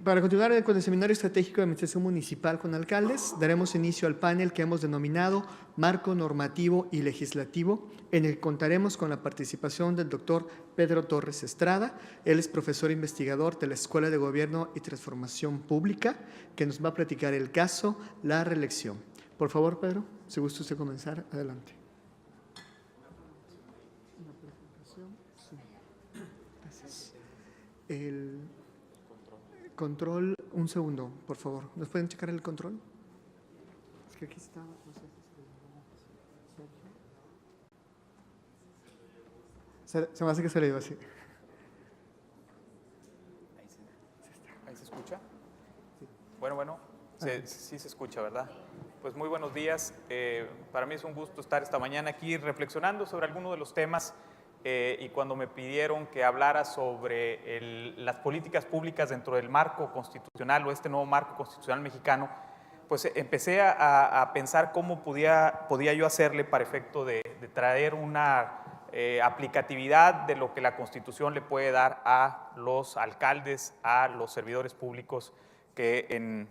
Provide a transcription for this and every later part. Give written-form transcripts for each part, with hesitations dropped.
Para continuar con el Seminario Estratégico de Administración Municipal con alcaldes, daremos inicio al panel que hemos denominado Marco Normativo y Legislativo, en el que contaremos con la participación del doctor Pedro Torres Estrada. Él es profesor investigador de la Escuela de Gobierno y Transformación Pública, que nos va a platicar el caso La Reelección. Por favor, Pedro, si gusta usted comenzar, adelante. Una presentación, sí. Gracias. El control, un segundo, por favor. ¿Nos pueden checar el control? Es que aquí está, no sé si se me hace que se le iba así. ¿Ahí se escucha? Bueno, sí se escucha, ¿verdad? Pues muy buenos días. Para mí es un gusto estar esta mañana aquí reflexionando sobre algunos de los temas y cuando me pidieron que hablara sobre las políticas públicas dentro del marco constitucional o este nuevo marco constitucional mexicano, pues empecé a pensar cómo podía yo hacerle para efecto de traer una aplicatividad de lo que la Constitución le puede dar a los alcaldes, a los servidores públicos que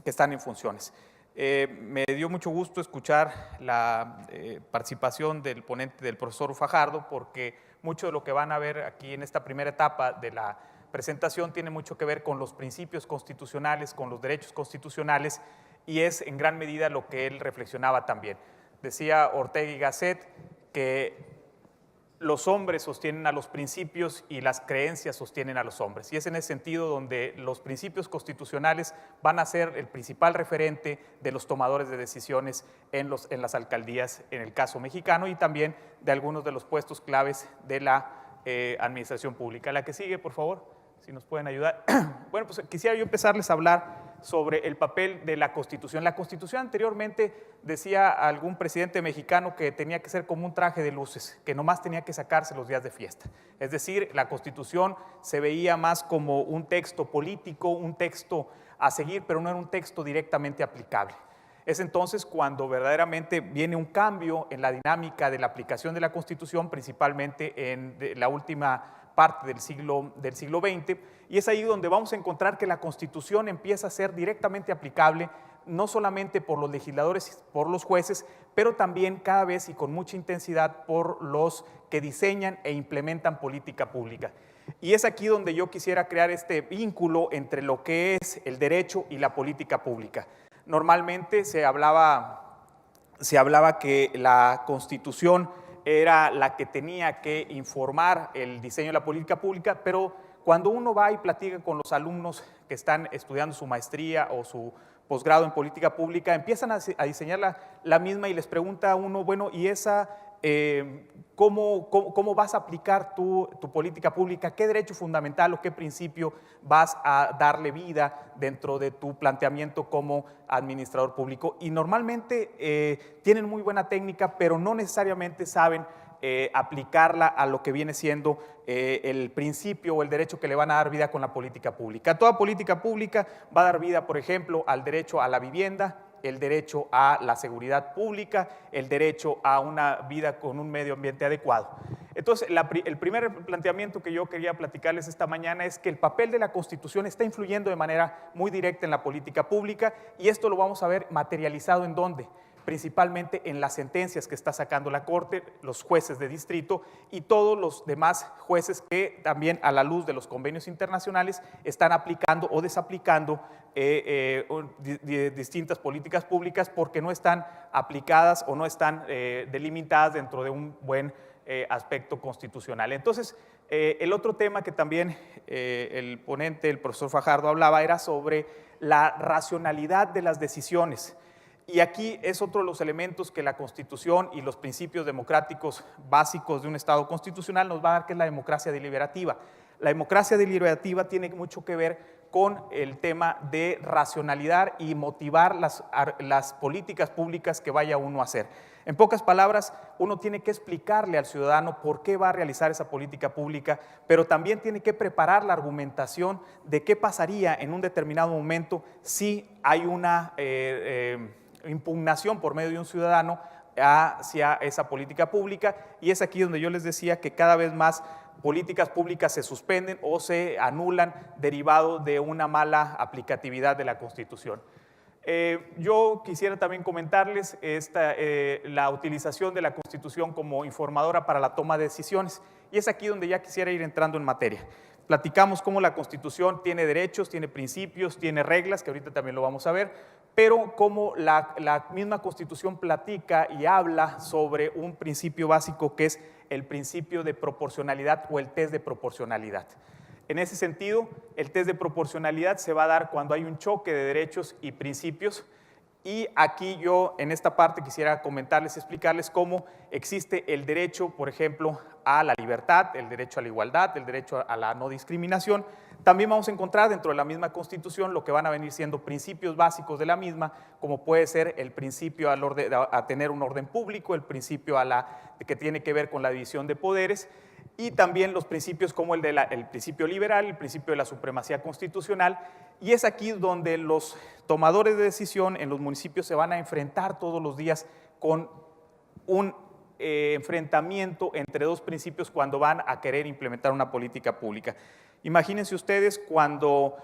están en funciones. Me dio mucho gusto escuchar la participación del ponente, del profesor Fajardo, porque mucho de lo que van a ver aquí en esta primera etapa de la presentación tiene mucho que ver con los principios constitucionales, con los derechos constitucionales, y es en gran medida lo que él reflexionaba también. Decía Ortega y Gasset que los hombres sostienen a los principios y las creencias sostienen a los hombres. Y es en ese sentido donde los principios constitucionales van a ser el principal referente de los tomadores de decisiones en las alcaldías, en el caso mexicano, y también de algunos de los puestos claves de la administración pública. La que sigue, por favor, si nos pueden ayudar. Bueno, pues quisiera yo empezarles a hablar sobre el papel de la Constitución. La Constitución anteriormente decía algún presidente mexicano que tenía que ser como un traje de luces, que nomás tenía que sacarse los días de fiesta. Es decir, la Constitución se veía más como un texto político, un texto a seguir, pero no era un texto directamente aplicable. Es entonces cuando verdaderamente viene un cambio en la dinámica de la aplicación de la Constitución, principalmente en la última parte del siglo XX, y es ahí donde vamos a encontrar que la Constitución empieza a ser directamente aplicable, no solamente por los legisladores, por los jueces, pero también cada vez y con mucha intensidad por los que diseñan e implementan política pública. Y es aquí donde yo quisiera crear este vínculo entre lo que es el derecho y la política pública. Normalmente se hablaba que la Constitución era la que tenía que informar el diseño de la política pública, pero cuando uno va y platica con los alumnos que están estudiando su maestría o su posgrado en política pública, empiezan a diseñar la misma y les pregunta a uno, bueno, ¿y esa cómo vas a aplicar tu política pública? ¿Qué derecho fundamental o qué principio vas a darle vida dentro de tu planteamiento como administrador público? Y normalmente tienen muy buena técnica, pero no necesariamente saben aplicarla a lo que viene siendo el principio o el derecho que le van a dar vida con la política pública. Toda política pública va a dar vida, por ejemplo, al derecho a la vivienda, el derecho a la seguridad pública, el derecho a una vida con un medio ambiente adecuado. Entonces, el primer planteamiento que yo quería platicarles esta mañana es que el papel de la Constitución está influyendo de manera muy directa en la política pública, y esto lo vamos a ver materializado ¿en dónde? Principalmente en las sentencias que está sacando la Corte, los jueces de distrito y todos los demás jueces que también a la luz de los convenios internacionales están aplicando o desaplicando distintas políticas públicas porque no están aplicadas o no están delimitadas dentro de un buen aspecto constitucional. Entonces, el otro tema que también el ponente, el profesor Fajardo, hablaba era sobre la racionalidad de las decisiones. Y aquí es otro de los elementos que la Constitución y los principios democráticos básicos de un Estado constitucional nos va a dar, que es la democracia deliberativa. La democracia deliberativa tiene mucho que ver con el tema de racionalidad y motivar las políticas públicas que vaya uno a hacer. En pocas palabras, uno tiene que explicarle al ciudadano por qué va a realizar esa política pública, pero también tiene que preparar la argumentación de qué pasaría en un determinado momento si hay una impugnación por medio de un ciudadano hacia esa política pública, y es aquí donde yo les decía que cada vez más políticas públicas se suspenden o se anulan derivado de una mala aplicatividad de la Constitución. Yo quisiera también comentarles la utilización de la Constitución como informadora para la toma de decisiones, y es aquí donde ya quisiera ir entrando en materia. Platicamos cómo la Constitución tiene derechos, tiene principios, tiene reglas, que ahorita también lo vamos a ver, pero cómo la misma Constitución platica y habla sobre un principio básico que es el principio de proporcionalidad o el test de proporcionalidad. En ese sentido, el test de proporcionalidad se va a dar cuando hay un choque de derechos y principios, y aquí yo en esta parte quisiera comentarles, explicarles cómo existe el derecho, por ejemplo, a la libertad, el derecho a la igualdad, el derecho a la no discriminación. También vamos a encontrar dentro de la misma Constitución lo que van a venir siendo principios básicos de la misma, como puede ser el principio a tener un orden público, el principio que tiene que ver con la división de poderes, y también los principios como el principio liberal, el principio de la supremacía constitucional, y es aquí donde los tomadores de decisión en los municipios se van a enfrentar todos los días con un enfrentamiento entre dos principios cuando van a querer implementar una política pública. Imagínense ustedes cuando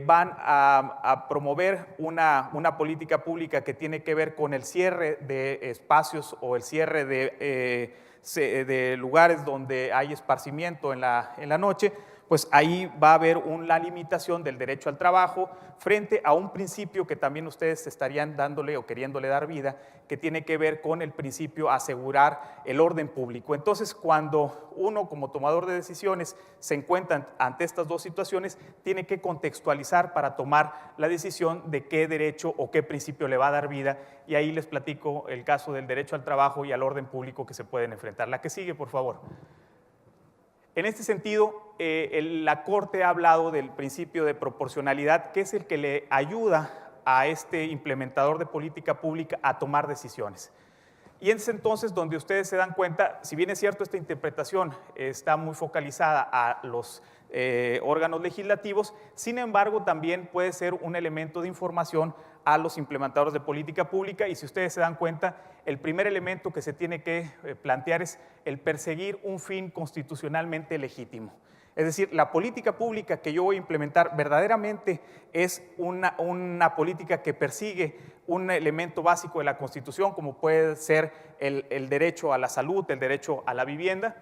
van a promover una política pública que tiene que ver con el cierre de espacios o el cierre de lugares donde hay esparcimiento en la noche, pues ahí va a haber una limitación del derecho al trabajo frente a un principio que también ustedes estarían dándole o queriéndole dar vida, que tiene que ver con el principio asegurar el orden público. Entonces, cuando uno como tomador de decisiones se encuentra ante estas dos situaciones, tiene que contextualizar para tomar la decisión de qué derecho o qué principio le va a dar vida, y ahí les platico el caso del derecho al trabajo y al orden público que se pueden enfrentar. La que sigue, por favor. En este sentido, la Corte ha hablado del principio de proporcionalidad, que es el que le ayuda a este implementador de política pública a tomar decisiones. Y es entonces donde ustedes se dan cuenta, si bien es cierto esta interpretación está muy focalizada a los órganos legislativos, sin embargo también puede ser un elemento de información a los implementadores de política pública, y si ustedes se dan cuenta, el primer elemento que se tiene que plantear es el perseguir un fin constitucionalmente legítimo. Es decir, la política pública que yo voy a implementar verdaderamente es una política que persigue un elemento básico de la Constitución, como puede ser el derecho a la salud, el derecho a la vivienda.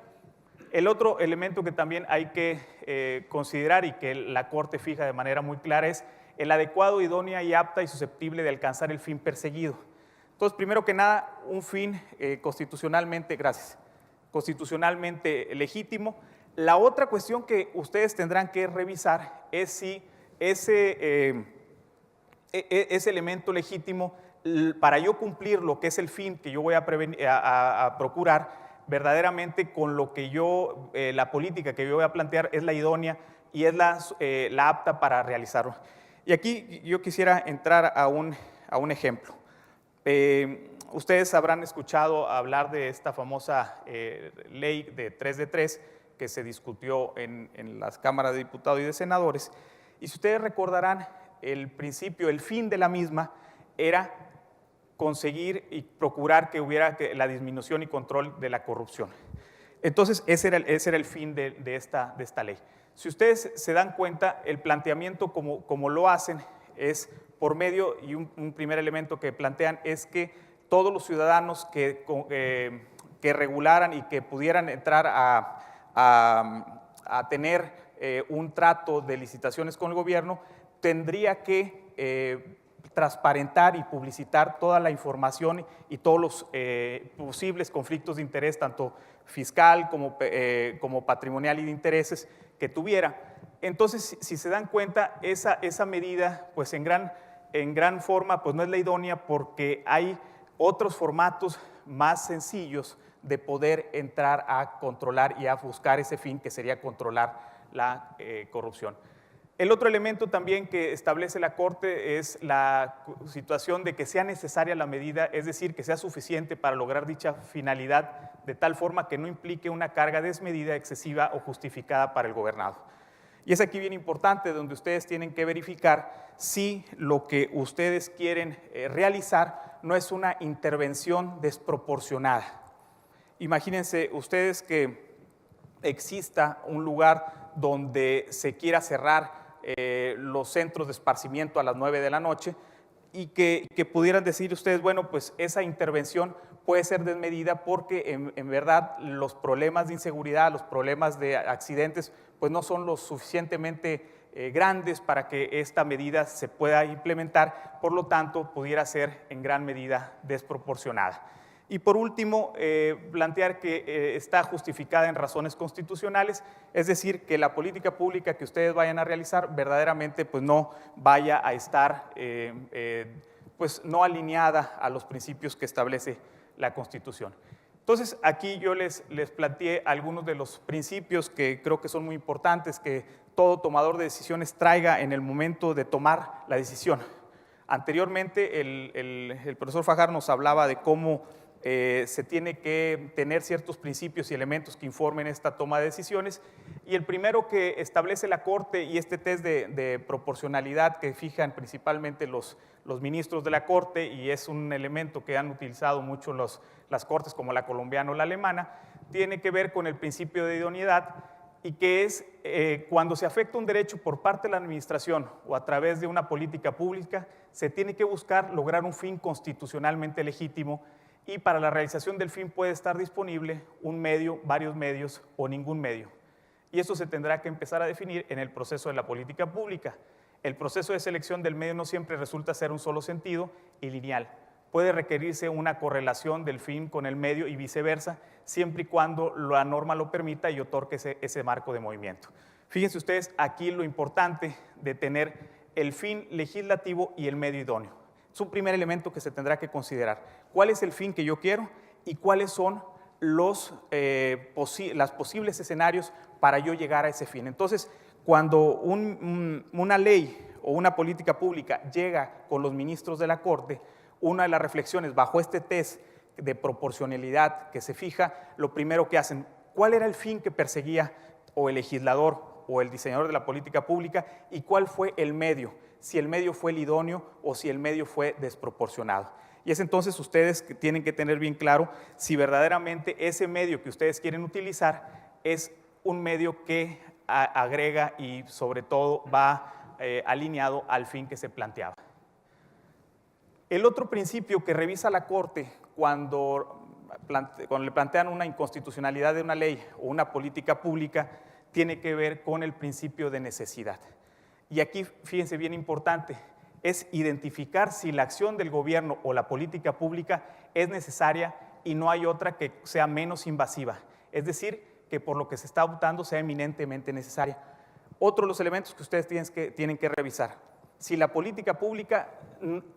El otro elemento que también hay que considerar y que la Corte fija de manera muy clara es el adecuado, idónea y apta y susceptible de alcanzar el fin perseguido. Entonces, primero que nada, un fin constitucionalmente legítimo. La otra cuestión que ustedes tendrán que revisar es si ese elemento legítimo, para yo cumplir lo que es el fin que yo voy a procurar, verdaderamente con lo que la política que yo voy a plantear es la idónea y es la apta para realizarlo. Y aquí yo quisiera entrar a un ejemplo. Ustedes habrán escuchado hablar de esta famosa ley de 3 de 3 que se discutió en las cámaras de diputados y de senadores, y si ustedes recordarán, el principio, el fin de la misma era conseguir y procurar que hubiera la disminución y control de la corrupción. Entonces, ese era el fin de esta ley. Si ustedes se dan cuenta, el planteamiento como lo hacen es por medio, y un primer elemento que plantean es que todos los ciudadanos que regularan y que pudieran entrar a tener un trato de licitaciones con el gobierno, tendría que transparentar y publicitar toda la información y todos los posibles conflictos de interés, tanto fiscal como patrimonial y de intereses que tuviera. Entonces, si se dan cuenta, esa medida, pues en gran forma, pues no es la idónea, porque hay otros formatos más sencillos de poder entrar a controlar y a buscar ese fin, que sería controlar la corrupción. El otro elemento también que establece la Corte es la situación de que sea necesaria la medida, es decir, que sea suficiente para lograr dicha finalidad, de tal forma que no implique una carga desmedida, excesiva o justificada para el gobernado. Y es aquí bien importante, donde ustedes tienen que verificar si lo que ustedes quieren realizar no es una intervención desproporcionada. Imagínense ustedes que exista un lugar donde se quiera cerrar los centros de esparcimiento a las 9 de la noche y que pudieran decir ustedes, bueno, pues esa intervención puede ser desmedida porque en verdad los problemas de inseguridad, los problemas de accidentes, pues no son lo suficientemente grandes para que esta medida se pueda implementar, por lo tanto pudiera ser en gran medida desproporcionada. Y por último, plantear que está justificada en razones constitucionales, es decir, que la política pública que ustedes vayan a realizar verdaderamente pues no vaya a estar pues no alineada a los principios que establece la Constitución. Entonces, aquí yo les planteé algunos de los principios que creo que son muy importantes, que todo tomador de decisiones traiga en el momento de tomar la decisión. Anteriormente, el profesor Fajardo nos hablaba de cómo se tiene que tener ciertos principios y elementos que informen esta toma de decisiones, y el primero que establece la Corte y este test de proporcionalidad que fijan principalmente los ministros de la Corte, y es un elemento que han utilizado mucho las Cortes como la colombiana o la alemana, tiene que ver con el principio de idoneidad, y que es cuando se afecta un derecho por parte de la administración o a través de una política pública, se tiene que buscar lograr un fin constitucionalmente legítimo, y para la realización del fin puede estar disponible un medio, varios medios o ningún medio. Y eso se tendrá que empezar a definir en el proceso de la política pública. El proceso de selección del medio no siempre resulta ser un solo sentido y lineal. Puede requerirse una correlación del fin con el medio y viceversa, siempre y cuando la norma lo permita y otorgue ese marco de movimiento. Fíjense ustedes aquí lo importante de tener el fin legislativo y el medio idóneo. Es un primer elemento que se tendrá que considerar. ¿Cuál es el fin que yo quiero y cuáles son los posibles escenarios para yo llegar a ese fin? Entonces, cuando una ley o una política pública llega con los ministros de la Corte, una de las reflexiones bajo este test de proporcionalidad que se fija, lo primero que hacen, ¿cuál era el fin que perseguía o el legislador o el diseñador de la política pública y cuál fue el medio? Si el medio fue el idóneo o si el medio fue desproporcionado. Y es entonces ustedes que tienen que tener bien claro si verdaderamente ese medio que ustedes quieren utilizar es un medio que agrega y sobre todo va alineado al fin que se planteaba. El otro principio que revisa la Corte cuando le plantean una inconstitucionalidad de una ley o una política pública tiene que ver con el principio de necesidad. Y aquí, fíjense bien importante, es identificar si la acción del gobierno o la política pública es necesaria y no hay otra que sea menos invasiva. Es decir, que por lo que se está optando sea eminentemente necesaria. Otro de los elementos que ustedes tienen que revisar. Si la política pública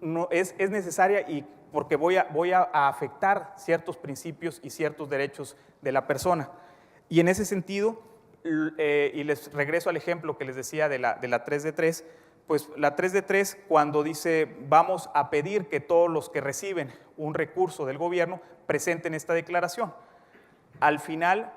no es necesaria y porque voy a afectar ciertos principios y ciertos derechos de la persona. Y en ese sentido, y les regreso al ejemplo que les decía de la 3 de 3, pues la 3 de 3 cuando dice vamos a pedir que todos los que reciben un recurso del gobierno presenten esta declaración. Al final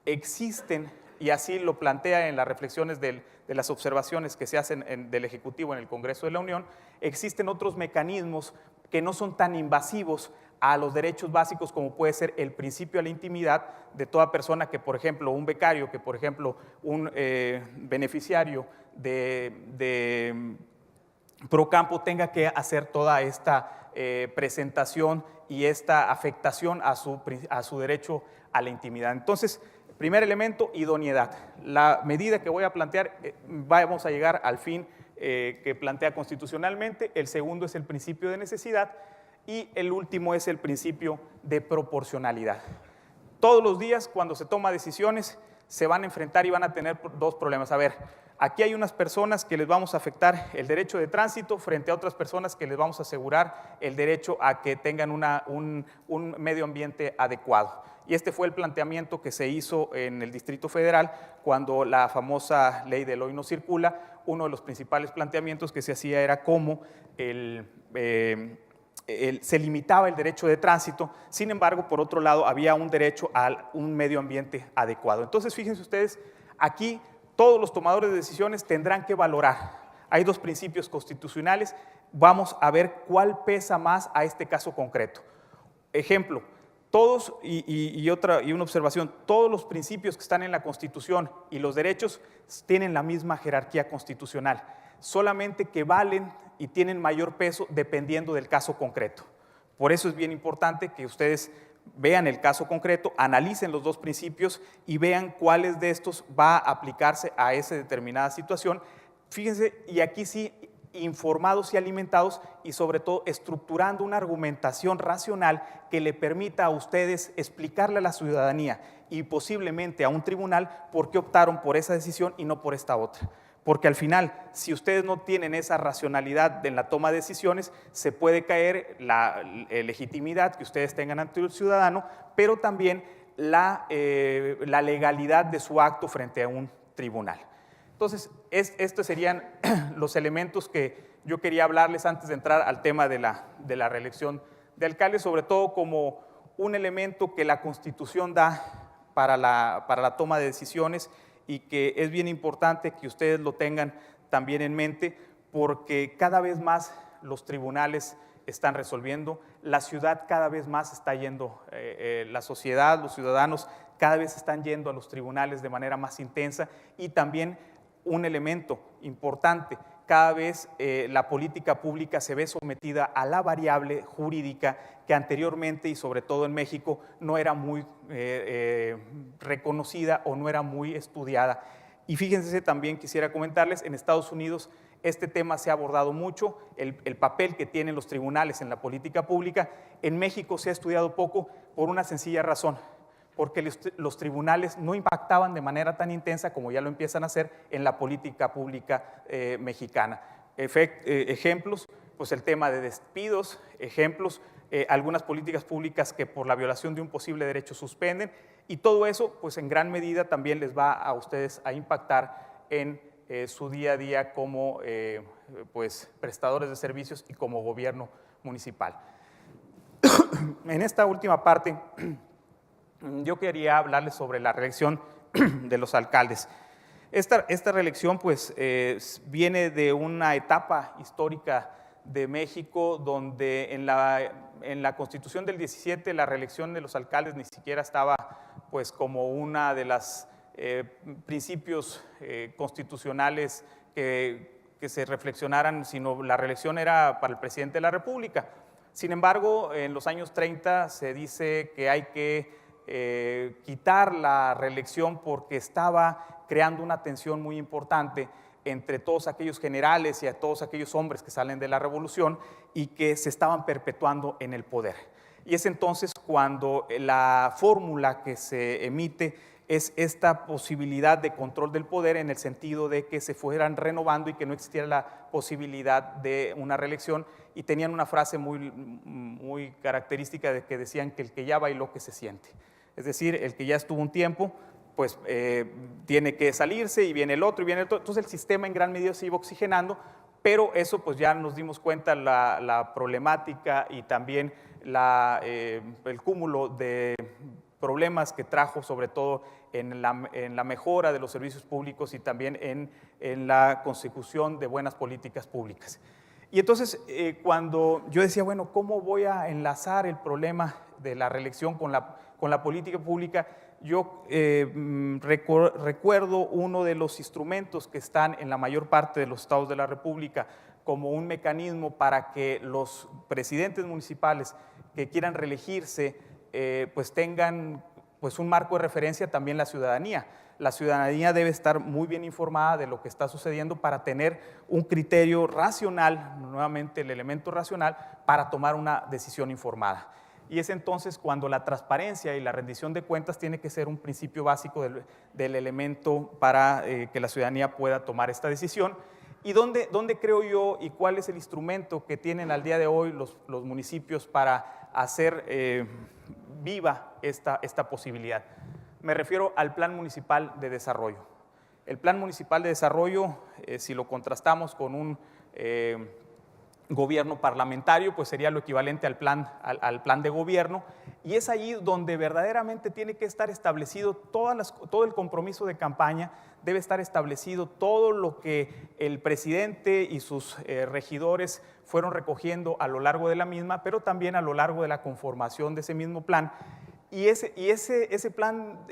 existen, y así lo plantea en las reflexiones de las observaciones que se hacen del Ejecutivo en el Congreso de la Unión, existen otros mecanismos que no son tan invasivos a los derechos básicos como puede ser el principio a la intimidad de toda persona que, por ejemplo, un becario, que, por ejemplo, un beneficiario de Procampo tenga que hacer toda esta presentación y esta afectación a su derecho a la intimidad. Entonces, primer elemento, idoneidad. La medida que voy a plantear, vamos a llegar al fin que plantea constitucionalmente. El segundo es el principio de necesidad y el último es el principio de proporcionalidad. Todos los días cuando se toma decisiones se van a enfrentar y van a tener dos problemas. A ver, aquí hay unas personas que les vamos a afectar el derecho de tránsito frente a otras personas que les vamos a asegurar el derecho a que tengan un medio ambiente adecuado. Y este fue el planteamiento que se hizo en el Distrito Federal cuando la famosa ley del hoy no circula. Uno de los principales planteamientos que se hacía era cómo se limitaba el derecho de tránsito, sin embargo, por otro lado, había un derecho a un medio ambiente adecuado. Entonces, fíjense ustedes, aquí todos los tomadores de decisiones tendrán que valorar. Hay dos principios constitucionales, vamos a ver cuál pesa más a este caso concreto. Ejemplo, todos, y una observación, todos los principios que están en la Constitución y los derechos tienen la misma jerarquía constitucional, solamente que valen y tienen mayor peso dependiendo del caso concreto. Por eso es bien importante que ustedes vean el caso concreto, analicen los dos principios y vean cuáles de estos va a aplicarse a esa determinada situación. Fíjense, y aquí sí, informados y alimentados y sobre todo estructurando una argumentación racional que le permita a ustedes explicarle a la ciudadanía y posiblemente a un tribunal por qué optaron por esa decisión y no por esta otra. Porque al final, si ustedes no tienen esa racionalidad en la toma de decisiones, se puede caer la legitimidad que ustedes tengan ante el ciudadano, pero también la legalidad de su acto frente a un tribunal. Entonces, estos serían los elementos que yo quería hablarles antes de entrar al tema de la reelección de alcaldes, sobre todo como un elemento que la Constitución da para la toma de decisiones y que es bien importante que ustedes lo tengan también en mente, porque cada vez más los tribunales están resolviendo, la ciudad cada vez más está yendo, la sociedad, los ciudadanos cada vez están yendo a los tribunales de manera más intensa y también un elemento importante, cada vez la política pública se ve sometida a la variable jurídica que anteriormente y sobre todo en México no era muy reconocida o no era muy estudiada. Y fíjense también, quisiera comentarles, en Estados Unidos este tema se ha abordado mucho, el papel que tienen los tribunales en la política pública. En México se ha estudiado poco por una sencilla razón, porque los tribunales no impactaban de manera tan intensa como ya lo empiezan a hacer en la política pública mexicana. Ejemplos, pues el tema de despidos, ejemplos, algunas políticas públicas que por la violación de un posible derecho suspenden, y todo eso pues en gran medida también les va a ustedes a impactar en su día a día como pues prestadores de servicios y como gobierno municipal. En esta última parte yo quería hablarles sobre la reelección de los alcaldes. Esta reelección pues, viene de una etapa histórica de México donde en la Constitución del 17 la reelección de los alcaldes ni siquiera estaba pues, como una de las principios constitucionales que se reflexionaran, sino la reelección era para el presidente de la República. Sin embargo, en los años 30 se dice que hay que quitar la reelección porque estaba creando una tensión muy importante entre todos aquellos generales y a todos aquellos hombres que salen de la revolución y que se estaban perpetuando en el poder. Y es entonces cuando la fórmula que se emite es esta posibilidad de control del poder en el sentido de que se fueran renovando y que no existiera la posibilidad de una reelección, y tenían una frase muy característica de que decían que el que ya bailó que se siente. Es decir, el que ya estuvo un tiempo, pues tiene que salirse y viene el otro y viene el otro. Entonces el sistema en gran medida se iba oxigenando, pero eso pues ya nos dimos cuenta la problemática y también el cúmulo de problemas que trajo sobre todo en la mejora de los servicios públicos y también en la consecución de buenas políticas públicas. Y entonces cuando yo decía, bueno, ¿cómo voy a enlazar el problema de la reelección con la política pública? Yo recuerdo uno de los instrumentos que están en la mayor parte de los estados de la República como un mecanismo para que los presidentes municipales que quieran reelegirse pues tengan pues un marco de referencia también la ciudadanía. La ciudadanía debe estar muy bien informada de lo que está sucediendo para tener un criterio racional, nuevamente el elemento racional, para tomar una decisión informada. Y es entonces cuando la transparencia y la rendición de cuentas tiene que ser un principio básico del elemento para que la ciudadanía pueda tomar esta decisión. ¿Y dónde creo yo y cuál es el instrumento que tienen al día de hoy los municipios para hacer viva esta posibilidad? Me refiero al Plan Municipal de Desarrollo. El Plan Municipal de Desarrollo, si lo contrastamos con un gobierno parlamentario, pues sería lo equivalente al plan de gobierno, y es allí donde verdaderamente tiene que estar establecido todo el compromiso de campaña, debe estar establecido todo lo que el presidente y sus regidores fueron recogiendo a lo largo de la misma, pero también a lo largo de la conformación de ese mismo plan. Y ese plan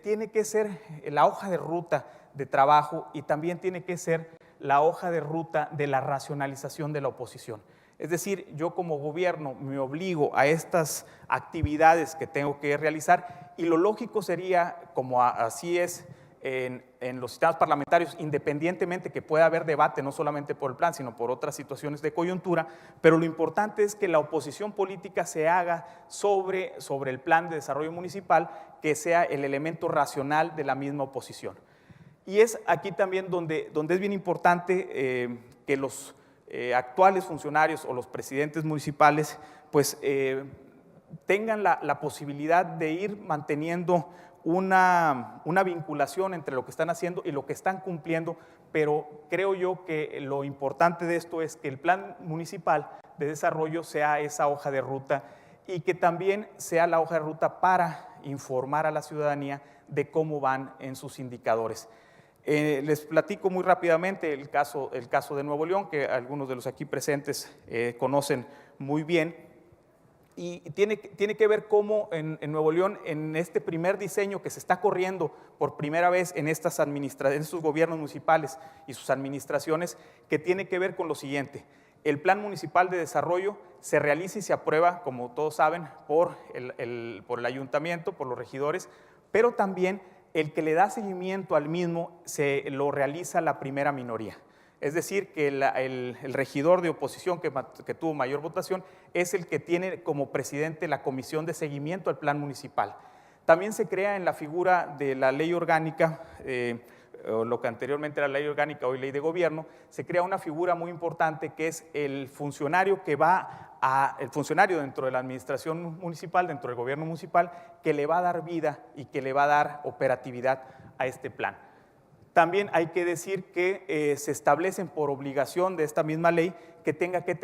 tiene que ser la hoja de ruta de trabajo y también tiene que ser la hoja de ruta de la racionalización de la oposición. Es decir, yo como gobierno me obligo a estas actividades que tengo que realizar y lo lógico sería, como así es en los sistemas parlamentarios, independientemente que pueda haber debate, no solamente por el plan, sino por otras situaciones de coyuntura, pero lo importante es que la oposición política se haga sobre el plan de desarrollo municipal, que sea el elemento racional de la misma oposición. Y es aquí también donde es bien importante que los actuales funcionarios o los presidentes municipales pues tengan la posibilidad de ir manteniendo una vinculación entre lo que están haciendo y lo que están cumpliendo, pero creo yo que lo importante de esto es que el plan municipal de desarrollo sea esa hoja de ruta y que también sea la hoja de ruta para informar a la ciudadanía de cómo van en sus indicadores. Les platico muy rápidamente el caso de Nuevo León, que algunos de los aquí presentes conocen muy bien, y tiene que ver cómo en Nuevo León, en este primer diseño que se está corriendo por primera vez en estos gobiernos municipales y sus administraciones, que tiene que ver con lo siguiente: el plan municipal de desarrollo se realiza y se aprueba, como todos saben, por el ayuntamiento, por los regidores, pero también el que le da seguimiento al mismo lo realiza la primera minoría. Es decir, que el regidor de oposición que tuvo mayor votación es el que tiene como presidente la comisión de seguimiento al plan municipal. También se crea en la figura de la ley orgánica, lo que anteriormente era ley orgánica, hoy ley de gobierno, se crea una figura muy importante que es el funcionario el funcionario dentro de la administración municipal, dentro del gobierno municipal, que le va a dar vida y que le va a dar operatividad a este plan. También hay que decir que se establecen por obligación de esta misma ley que tiene que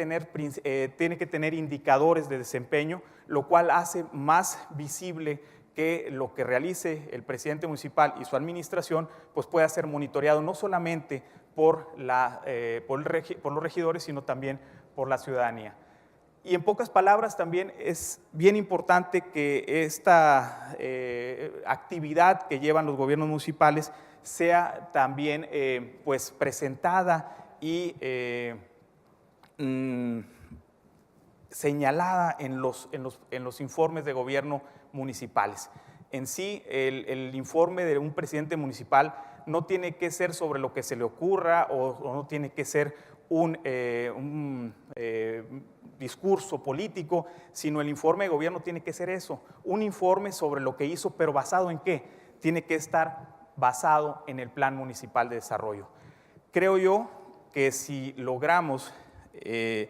tener indicadores de desempeño, lo cual hace más visible que lo que realice el presidente municipal y su administración pues pueda ser monitoreado no solamente por los regidores, sino también por la ciudadanía. Y en pocas palabras también es bien importante que esta actividad que llevan los gobiernos municipales sea también pues presentada y señalada en los informes de gobierno municipales. En sí, el informe de un presidente municipal no tiene que ser sobre lo que se le ocurra o no tiene que ser un discurso político, sino el informe de gobierno tiene que ser eso, un informe sobre lo que hizo, pero ¿basado en qué? Tiene que estar basado en el plan municipal de desarrollo. Creo yo que si logramos que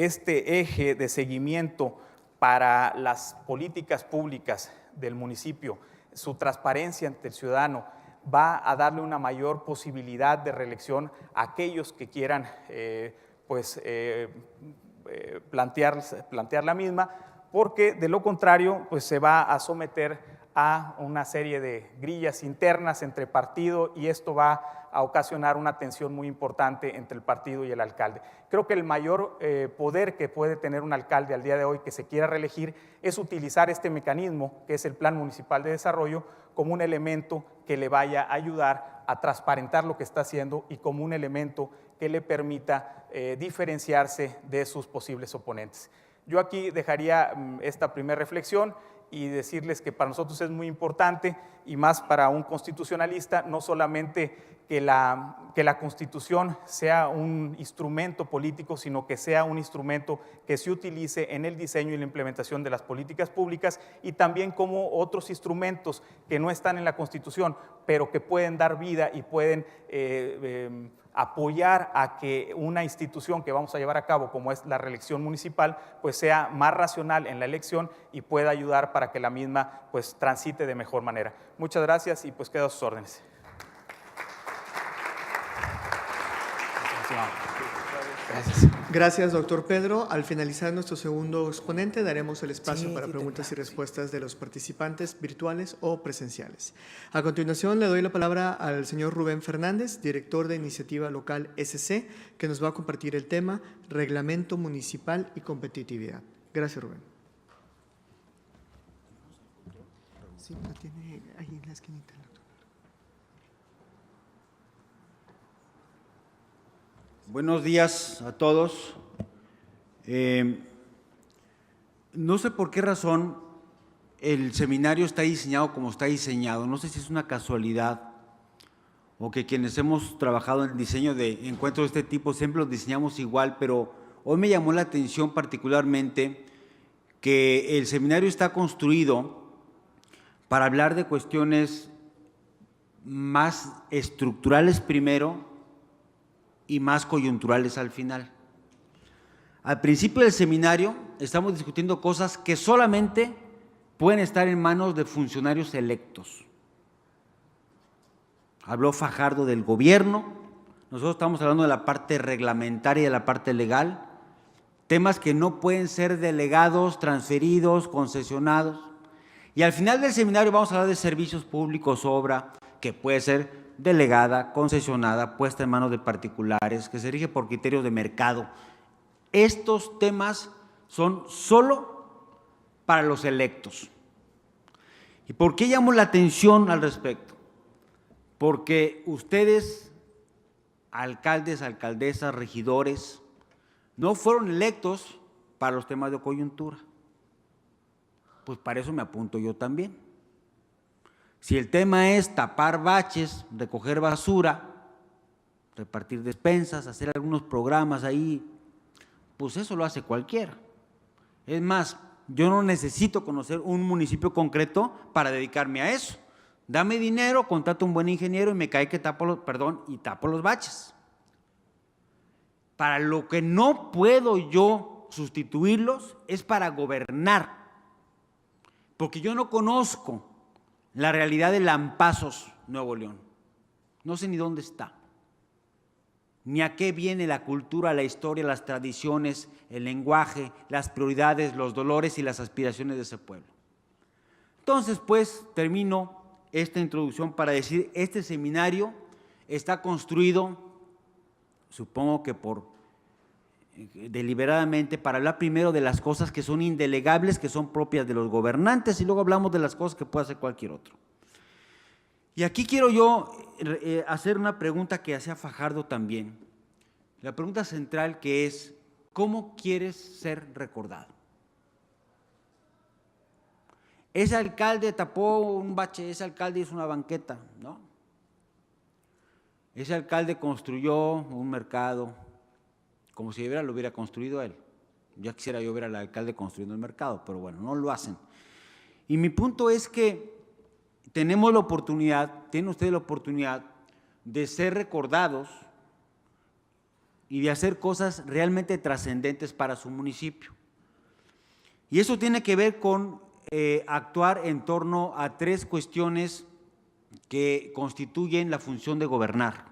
este eje de seguimiento para las políticas públicas del municipio, su transparencia ante el ciudadano, va a darle una mayor posibilidad de reelección a aquellos que quieran plantear la misma, porque de lo contrario pues se va a someter a una serie de grillas internas entre partido y esto va a ocasionar una tensión muy importante entre el partido y el alcalde. Creo que el mayor poder que puede tener un alcalde al día de hoy que se quiera reelegir es utilizar este mecanismo, que es el Plan Municipal de Desarrollo, como un elemento que le vaya a ayudar a transparentar lo que está haciendo y como un elemento que le permita diferenciarse de sus posibles oponentes. Yo aquí dejaría esta primera reflexión y decirles que para nosotros es muy importante, y más para un constitucionalista, no solamente que la Constitución sea un instrumento político, sino que sea un instrumento que se utilice en el diseño y la implementación de las políticas públicas y también como otros instrumentos que no están en la Constitución, pero que pueden dar vida y pueden apoyar a que una institución que vamos a llevar a cabo, como es la reelección municipal, pues sea más racional en la elección y pueda ayudar para que la misma pues transite de mejor manera. Muchas gracias y pues quedo a sus órdenes. Gracias, doctor Pedro. Al finalizar nuestro segundo exponente, daremos el espacio para preguntas y respuestas de los participantes virtuales o presenciales. A continuación, le doy la palabra al señor Rubén Fernández, director de Iniciativa Local SC, que nos va a compartir el tema Reglamento Municipal y Competitividad. Gracias, Rubén. Sí, lo tiene ahí en la esquinita, doctor. Buenos días a todos. No sé por qué razón el seminario está diseñado como está diseñado. No sé si es una casualidad o que quienes hemos trabajado en el diseño de encuentros de este tipo siempre los diseñamos igual, pero hoy me llamó la atención particularmente que el seminario está construido para hablar de cuestiones más estructurales primero y más coyunturales al final. Al principio del seminario estamos discutiendo cosas que solamente pueden estar en manos de funcionarios electos. Habló Fajardo del gobierno, nosotros estamos hablando de la parte reglamentaria y de la parte legal, temas que no pueden ser delegados, transferidos, concesionados. Y al final del seminario vamos a hablar de servicios públicos, obra, que puede ser delegada, concesionada, puesta en manos de particulares, que se rige por criterios de mercado. Estos temas son solo para los electos. ¿Y por qué llamo la atención al respecto? Porque ustedes, alcaldes, alcaldesas, regidores, no fueron electos para los temas de coyuntura. Pues para eso me apunto yo también. Si el tema es tapar baches, recoger basura, repartir despensas, hacer algunos programas ahí, pues eso lo hace cualquiera. Es más, yo no necesito conocer un municipio concreto para dedicarme a eso. Dame dinero, contrato un buen ingeniero y me cae que tapo los baches. Para lo que no puedo yo sustituirlos es para gobernar, porque yo no conozco la realidad de Lampazos, Nuevo León. No sé ni dónde está, ni a qué viene la cultura, la historia, las tradiciones, el lenguaje, las prioridades, los dolores y las aspiraciones de ese pueblo. Entonces, pues, termino esta introducción para decir, este seminario está construido, supongo que deliberadamente, para hablar primero de las cosas que son indelegables, que son propias de los gobernantes, y luego hablamos de las cosas que puede hacer cualquier otro. Y aquí quiero yo hacer una pregunta que hacía Fajardo también, la pregunta central, que es, ¿cómo quieres ser recordado? Ese alcalde tapó un bache, ese alcalde hizo una banqueta, ¿no? Ese alcalde construyó un mercado, como si lo hubiera construido él. Ya quisiera yo ver al alcalde construyendo el mercado, pero bueno, no lo hacen. Y mi punto es que tenemos la oportunidad, tienen ustedes la oportunidad de ser recordados y de hacer cosas realmente trascendentes para su municipio. Y eso tiene que ver con actuar en torno a tres cuestiones que constituyen la función de gobernar,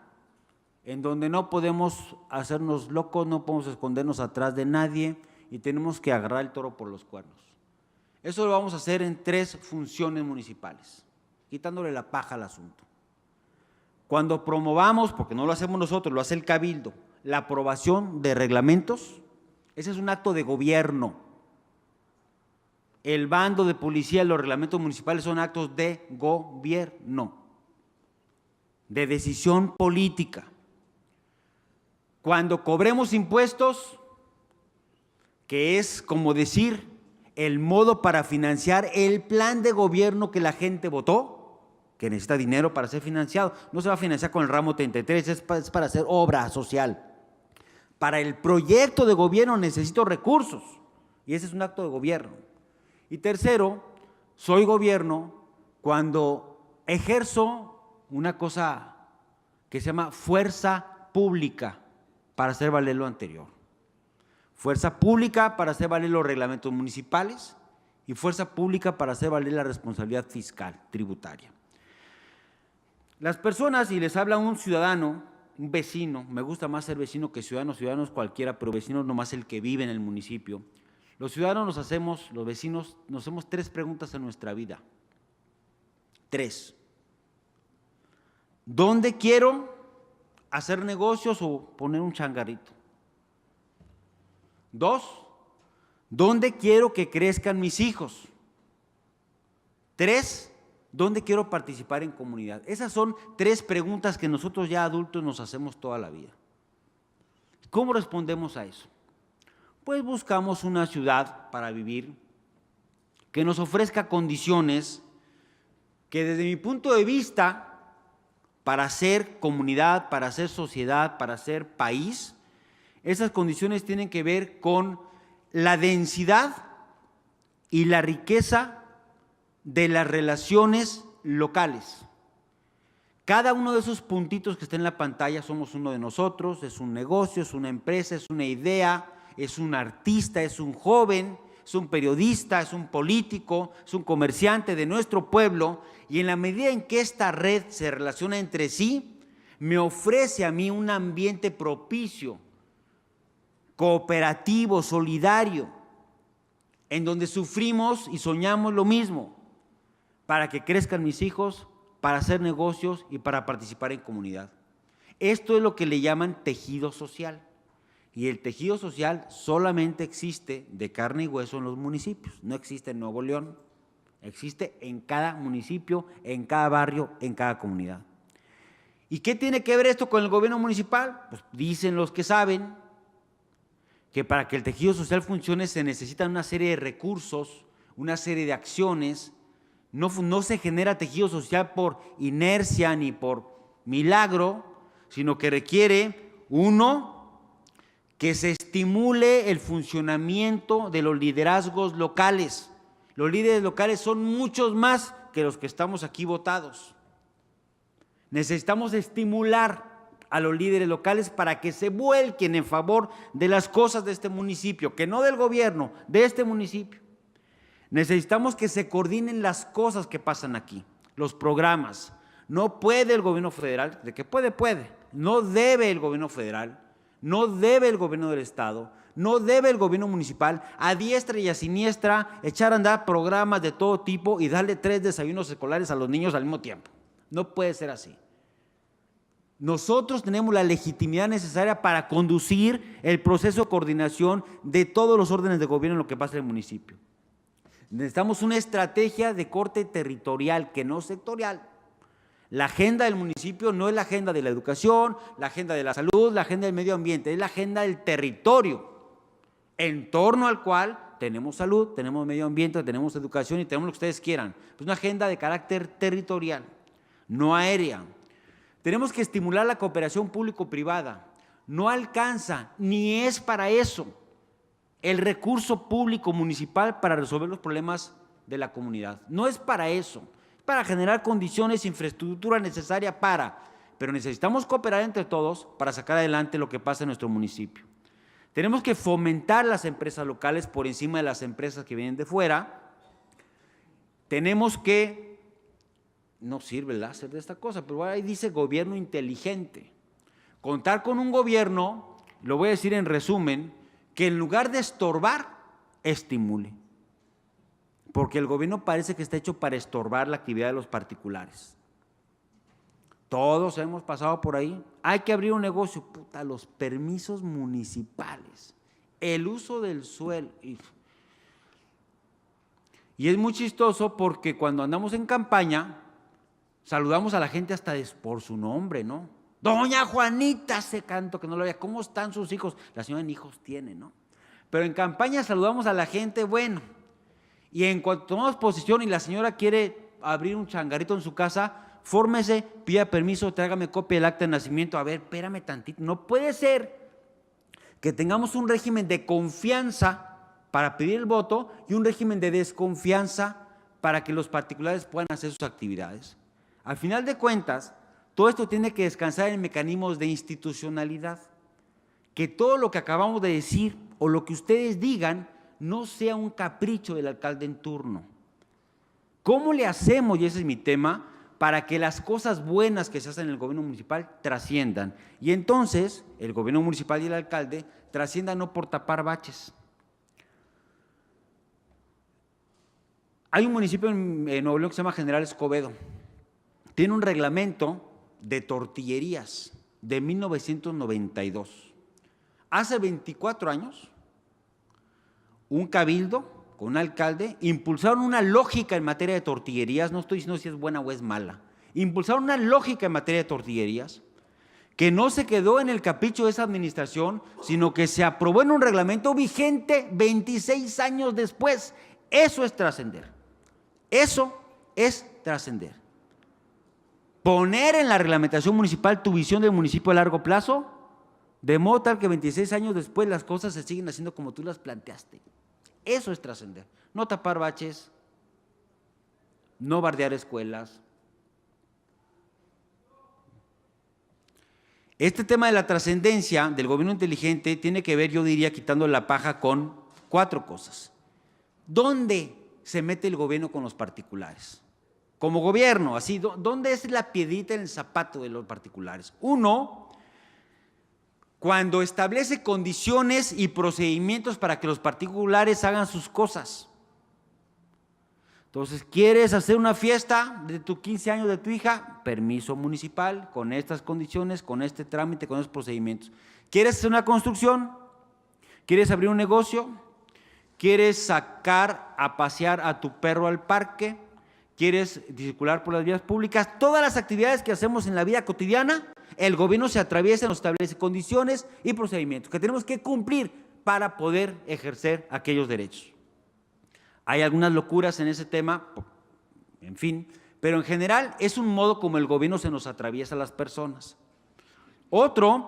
en donde no podemos hacernos locos, no podemos escondernos atrás de nadie y tenemos que agarrar el toro por los cuernos. Eso lo vamos a hacer en tres funciones municipales, quitándole la paja al asunto. Cuando promovamos, porque no lo hacemos nosotros, lo hace el Cabildo, la aprobación de reglamentos, ese es un acto de gobierno. El bando de policía, los reglamentos municipales son actos de gobierno, de decisión política. Cuando cobremos impuestos, que es como decir el modo para financiar el plan de gobierno que la gente votó, que necesita dinero para ser financiado, no se va a financiar con el ramo 33, es para hacer obra social. Para el proyecto de gobierno necesito recursos y ese es un acto de gobierno. Y tercero, soy gobierno cuando ejerzo una cosa que se llama fuerza pública para hacer valer lo anterior. Fuerza pública para hacer valer los reglamentos municipales y fuerza pública para hacer valer la responsabilidad fiscal, tributaria. Las personas, y les habla un ciudadano, un vecino, me gusta más ser vecino que ciudadano, ciudadano es cualquiera, pero vecino es nomás el que vive en el municipio. Los ciudadanos los vecinos, nos hacemos tres preguntas en nuestra vida. Tres. ¿Dónde quiero hacer negocios o poner un changarrito? Dos, ¿dónde quiero que crezcan mis hijos? Tres, ¿Dónde quiero participar en comunidad? Esas son 3 preguntas que nosotros ya adultos nos hacemos toda la vida. ¿Cómo respondemos a eso? Pues buscamos una ciudad para vivir que nos ofrezca condiciones que desde mi punto de vista, para ser comunidad, para ser sociedad, para ser país, esas condiciones tienen que ver con la densidad y la riqueza de las relaciones locales. Cada uno de esos puntitos que está en la pantalla somos uno de nosotros, es un negocio, es una empresa, es una idea, es un artista, es un joven, es un periodista, es un político, es un comerciante de nuestro pueblo, y en la medida en que esta red se relaciona entre sí, me ofrece a mí un ambiente propicio, cooperativo, solidario, en donde sufrimos y soñamos lo mismo, para que crezcan mis hijos, para hacer negocios y para participar en comunidad. Esto es lo que le llaman tejido social. Y el tejido social solamente existe de carne y hueso en los municipios, no existe en Nuevo León, existe en cada municipio, en cada barrio, en cada comunidad. ¿Y qué tiene que ver esto con el gobierno municipal? Pues dicen los que saben que para que el tejido social funcione se necesitan una serie de recursos, una serie de acciones. No se genera tejido social por inercia ni por milagro, sino que requiere, uno, que se estimule el funcionamiento de los liderazgos locales. Los líderes locales son muchos más que los que estamos aquí votados. Necesitamos estimular a los líderes locales para que se vuelquen en favor de las cosas de este municipio, que no del gobierno, de este municipio. Necesitamos que se coordinen las cosas que pasan aquí, los programas. No puede el gobierno federal, de que puede. No debe el gobierno federal, no debe el gobierno del estado, no debe el gobierno municipal a diestra y a siniestra echar a andar programas de todo tipo y darle 3 desayunos escolares a los niños al mismo tiempo. No puede ser así. Nosotros tenemos la legitimidad necesaria para conducir el proceso de coordinación de todos los órdenes de gobierno en lo que pasa en el municipio. Necesitamos una estrategia de corte territorial, que no sectorial. La agenda del municipio no es la agenda de la educación, la agenda de la salud, la agenda del medio ambiente, es la agenda del territorio, en torno al cual tenemos salud, tenemos medio ambiente, tenemos educación y tenemos lo que ustedes quieran. Es una agenda de carácter territorial, no aérea. Tenemos que estimular la cooperación público-privada. No alcanza, ni es para eso, el recurso público municipal para resolver los problemas de la comunidad. No es para eso, es para generar condiciones, infraestructura necesaria pero necesitamos cooperar entre todos para sacar adelante lo que pasa en nuestro municipio. Tenemos que fomentar las empresas locales por encima de las empresas que vienen de fuera. Tenemos que, no sirve el láser de esta cosa, pero ahí dice gobierno inteligente. Contar con un gobierno, lo voy a decir en resumen, que en lugar de estorbar, estimule. Porque el gobierno parece que está hecho para estorbar la actividad de los particulares. Todos hemos pasado por ahí. Hay que abrir un negocio. Puta, los permisos municipales, el uso del suelo. Y es muy chistoso porque cuando andamos en campaña, saludamos a la gente hasta por su nombre, ¿no? Doña Juanita, se canto que no lo veía. ¿Cómo están sus hijos? La señora ni hijos tiene, ¿no? Pero en campaña saludamos a la gente, bueno. Y en cuanto tomamos posición y la señora quiere abrir un changarrito en su casa, fórmese, pida permiso, tráigame copia del acta de nacimiento. A ver, espérame tantito. No puede ser que tengamos un régimen de confianza para pedir el voto y un régimen de desconfianza para que los particulares puedan hacer sus actividades. Al final de cuentas, todo esto tiene que descansar en mecanismos de institucionalidad. Que todo lo que acabamos de decir o lo que ustedes digan no sea un capricho del alcalde en turno. ¿Cómo le hacemos, y ese es mi tema, para que las cosas buenas que se hacen en el gobierno municipal trasciendan? Y entonces el gobierno municipal y el alcalde trasciendan no por tapar baches. Hay un municipio en Nuevo León que se llama General Escobedo. Tiene un reglamento de tortillerías de 1992. Hace 24 años, un cabildo con un alcalde, impulsaron una lógica en materia de tortillerías, no estoy diciendo si es buena o es mala, impulsaron una lógica en materia de tortillerías que no se quedó en el capricho de esa administración, sino que se aprobó en un reglamento vigente 26 años después. Eso es trascender. Eso es trascender. Poner en la reglamentación municipal tu visión del municipio a largo plazo, de modo tal que 26 años después las cosas se siguen haciendo como tú las planteaste. Eso es trascender. No tapar baches, no bardear escuelas. Este tema de la trascendencia del gobierno inteligente tiene que ver, yo diría, quitando la paja con 4 cosas. ¿Dónde se mete el gobierno con los particulares? Como gobierno, así, ¿dónde es la piedrita en el zapato de los particulares? 1, cuando establece condiciones y procedimientos para que los particulares hagan sus cosas. Entonces, ¿quieres hacer una fiesta de tu 15 años de tu hija? Permiso municipal, con estas condiciones, con este trámite, con estos procedimientos. ¿Quieres hacer una construcción? ¿Quieres abrir un negocio? ¿Quieres sacar a pasear a tu perro al parque? ¿Quieres circular por las vías públicas? Todas las actividades que hacemos en la vida cotidiana, el gobierno se atraviesa, nos establece condiciones y procedimientos que tenemos que cumplir para poder ejercer aquellos derechos. Hay algunas locuras en ese tema, en fin, pero en general es un modo como el gobierno se nos atraviesa a las personas. Otro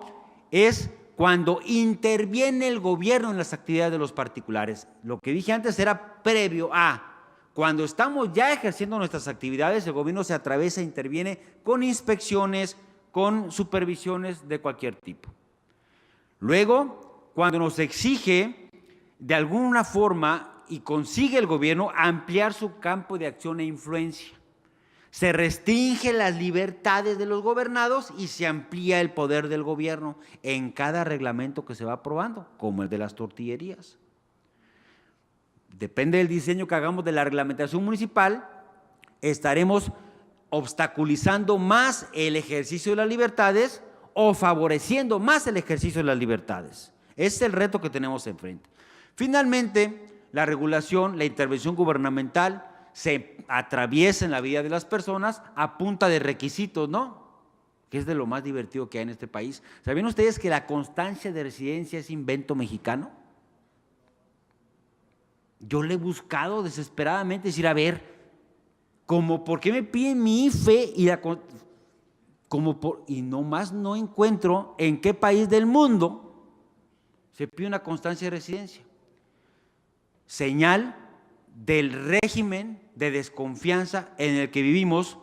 es cuando interviene el gobierno en las actividades de los particulares. Lo que dije antes era previo a, cuando estamos ya ejerciendo nuestras actividades, el gobierno se atraviesa e interviene con inspecciones, con supervisiones de cualquier tipo. Luego, cuando nos exige de alguna forma y consigue el gobierno ampliar su campo de acción e influencia. Se restringen las libertades de los gobernados y se amplía el poder del gobierno en cada reglamento que se va aprobando, como el de las tortillerías. Depende del diseño que hagamos de la reglamentación municipal, estaremos obstaculizando más el ejercicio de las libertades o favoreciendo más el ejercicio de las libertades. Ese es el reto que tenemos enfrente. Finalmente, la regulación, la intervención gubernamental se atraviesa en la vida de las personas a punta de requisitos, ¿no? Que es de lo más divertido que hay en este país. ¿Sabían ustedes que la constancia de residencia es invento mexicano? Yo le he buscado desesperadamente decir, a ver, ¿por qué me piden mi IFE y nomás no encuentro en qué país del mundo se pide una constancia de residencia? Señal del régimen de desconfianza en el que vivimos,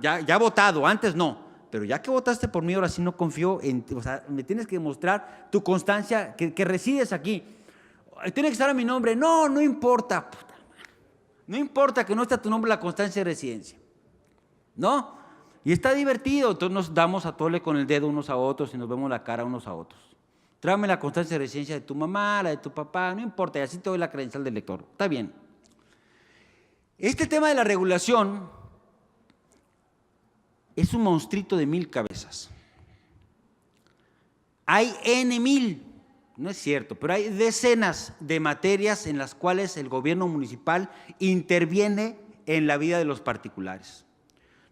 ya votado, antes no, pero ya que votaste por mí, ahora sí no confío en ti, o sea, me tienes que demostrar tu constancia, que resides aquí. Tiene que estar a mi nombre, no importa, puta madre. No importa que no esté a tu nombre la constancia de residencia, ¿no? Y está divertido, entonces nos damos a tole con el dedo unos a otros y nos vemos la cara unos a otros. Tráeme la constancia de residencia de tu mamá, la de tu papá, no importa, y así te doy la credencial del lector. Está bien. Este tema de la regulación es un monstruito de 1000 cabezas. Hay N1000, no es cierto, pero hay decenas de materias en las cuales el gobierno municipal interviene en la vida de los particulares.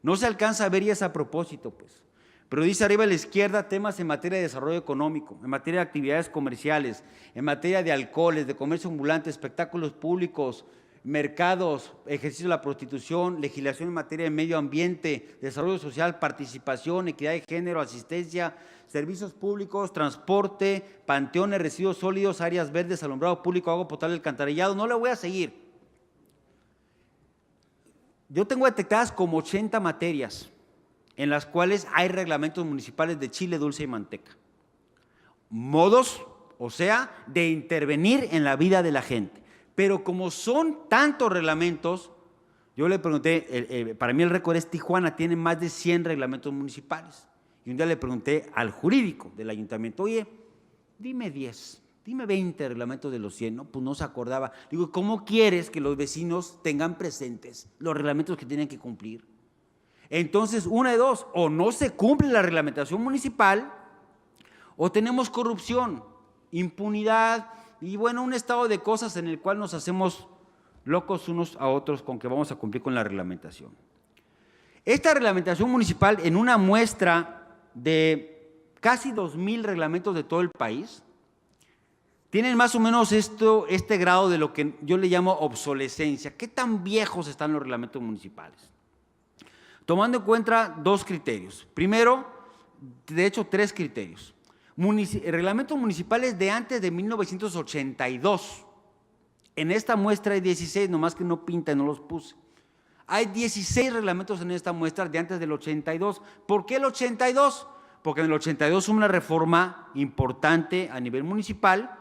No se alcanza a ver y es a propósito, pues. Pero dice arriba a la izquierda temas en materia de desarrollo económico, en materia de actividades comerciales, en materia de alcoholes, de comercio ambulante, espectáculos públicos, mercados, ejercicio de la prostitución, legislación en materia de medio ambiente, desarrollo social, participación, equidad de género, asistencia, servicios públicos, transporte, panteones, residuos sólidos, áreas verdes, alumbrado público, agua potable, alcantarillado. No le voy a seguir. Yo tengo detectadas como 80 materias en las cuales hay reglamentos municipales de chile, dulce y manteca. Modos, o sea, de intervenir en la vida de la gente. Pero como son tantos reglamentos, yo le pregunté, para mí el récord es Tijuana, tiene más de 100 reglamentos municipales. Y un día le pregunté al jurídico del ayuntamiento, oye, dime 10, dime 20 reglamentos de los 100, ¿no? Pues no se acordaba. Digo, ¿cómo quieres que los vecinos tengan presentes los reglamentos que tienen que cumplir? Entonces, una de dos, o no se cumple la reglamentación municipal, o tenemos corrupción, impunidad, y bueno, un estado de cosas en el cual nos hacemos locos unos a otros con que vamos a cumplir con la reglamentación. Esta reglamentación municipal, en una muestra de casi 2,000 reglamentos de todo el país, tienen más o menos este grado de lo que yo le llamo obsolescencia. ¿Qué tan viejos están los reglamentos municipales? Tomando en cuenta 2 criterios. Primero, de hecho 3 criterios. Reglamentos municipales de antes de 1982. En esta muestra hay 16, nomás que no pinta y no los puse. Hay 16 reglamentos en esta muestra de antes del 82. ¿Por qué el 82? Porque en el 82 hubo una reforma importante a nivel municipal,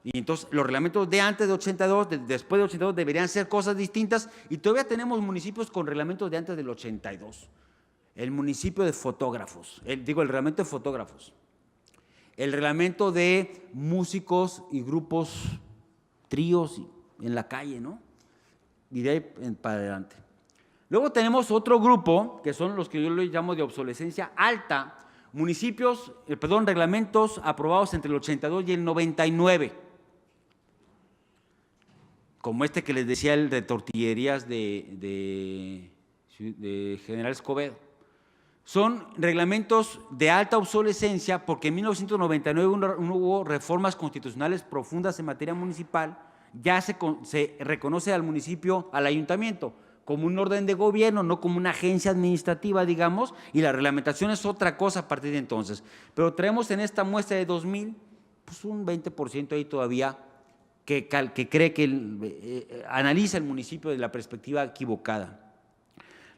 y entonces los reglamentos de antes de 82, después de 82 deberían ser cosas distintas, y todavía tenemos municipios con reglamentos de antes del 82. El municipio de fotógrafos, el reglamento de fotógrafos, el reglamento de músicos y grupos, tríos en la calle, ¿no? Y de ahí para adelante. Luego tenemos otro grupo, que son los que yo le llamo de obsolescencia alta, reglamentos aprobados entre el 82 y el 99. Como este que les decía, el de tortillerías de General Escobedo. Son reglamentos de alta obsolescencia porque en 1999 hubo reformas constitucionales profundas en materia municipal. Ya se reconoce al municipio, al ayuntamiento, como un orden de gobierno, no como una agencia administrativa, digamos, y la reglamentación es otra cosa a partir de entonces. Pero traemos en esta muestra de 2,000, pues un 20% ahí todavía que cree que analiza el municipio de la perspectiva equivocada.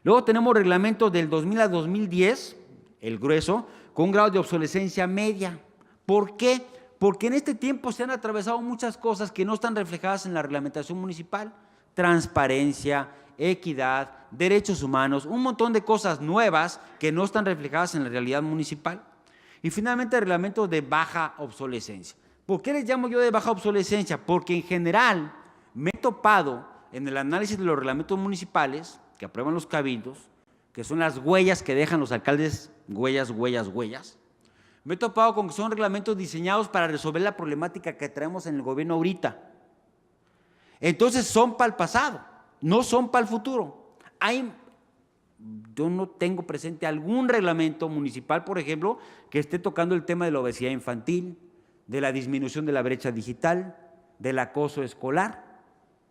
Luego tenemos reglamentos del 2000 a 2010, el grueso, con un grado de obsolescencia media. ¿Por qué? Porque en este tiempo se han atravesado muchas cosas que no están reflejadas en la reglamentación municipal. Transparencia, equidad, derechos humanos, un montón de cosas nuevas que no están reflejadas en la realidad municipal. Y finalmente, reglamentos de baja obsolescencia. ¿Por qué les llamo yo de baja obsolescencia? Porque en general me he topado en el análisis de los reglamentos municipales que aprueban los cabildos, que son las huellas que dejan los alcaldes, huellas. Me he topado con que son reglamentos diseñados para resolver la problemática que traemos en el gobierno ahorita. Entonces son para el pasado, no son para el futuro. Yo no tengo presente algún reglamento municipal, por ejemplo, que esté tocando el tema de la obesidad infantil, de la disminución de la brecha digital, del acoso escolar,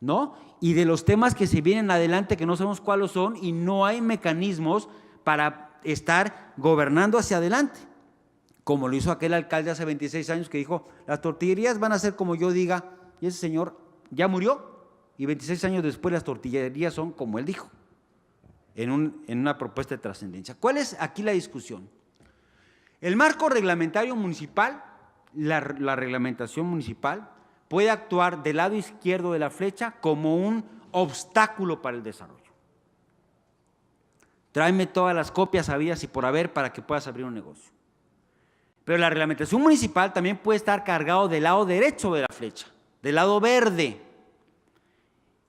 ¿no? Y de los temas que se vienen adelante que no sabemos cuáles son y no hay mecanismos para estar gobernando hacia adelante, como lo hizo aquel alcalde hace 26 años que dijo, las tortillerías van a ser como yo diga, y ese señor ya murió y 26 años después las tortillerías son como él dijo, en una propuesta de trascendencia. ¿Cuál es aquí la discusión? El marco reglamentario municipal, la reglamentación municipal, puede actuar del lado izquierdo de la flecha como un obstáculo para el desarrollo. Tráeme todas las copias habidas y por haber para que puedas abrir un negocio. Pero la reglamentación municipal también puede estar cargado del lado derecho de la flecha, del lado verde.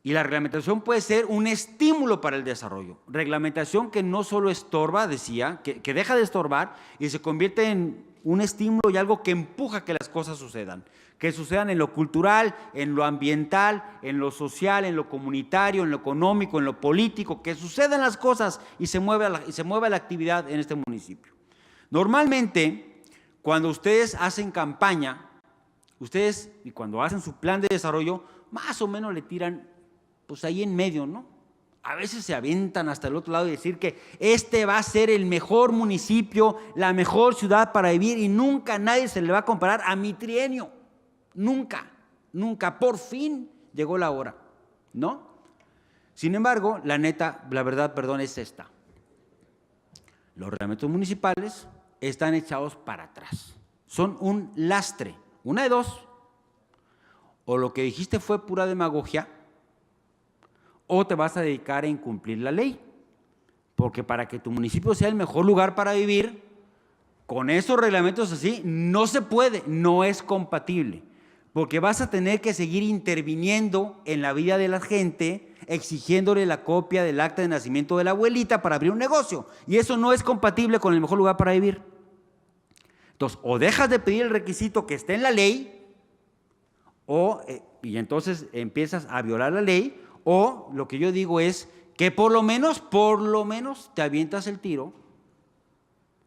Y la reglamentación puede ser un estímulo para el desarrollo. Reglamentación que no solo estorba, decía, que deja de estorbar y se convierte en un estímulo y algo que empuja que las cosas sucedan. Que sucedan en lo cultural, en lo ambiental, en lo social, en lo comunitario, en lo económico, en lo político, que sucedan las cosas y se mueva la actividad en este municipio. Normalmente, cuando ustedes hacen campaña, y cuando hacen su plan de desarrollo, más o menos le tiran, pues ahí en medio, ¿no? A veces se avientan hasta el otro lado y decir que este va a ser el mejor municipio, la mejor ciudad para vivir y nunca nadie se le va a comparar a mi trienio. Nunca, por fin llegó la hora, ¿no? Sin embargo, la verdad, es esta. Los reglamentos municipales están echados para atrás. Son un lastre. Una de dos. O lo que dijiste fue pura demagogia, o te vas a dedicar a incumplir la ley. Porque para que tu municipio sea el mejor lugar para vivir, con esos reglamentos así, no se puede, no es compatible. Porque vas a tener que seguir interviniendo en la vida de la gente, exigiéndole la copia del acta de nacimiento de la abuelita para abrir un negocio. Y eso no es compatible con el mejor lugar para vivir. Entonces, o dejas de pedir el requisito que esté en la ley, y entonces empiezas a violar la ley, o lo que yo digo es que por lo menos te avientas el tiro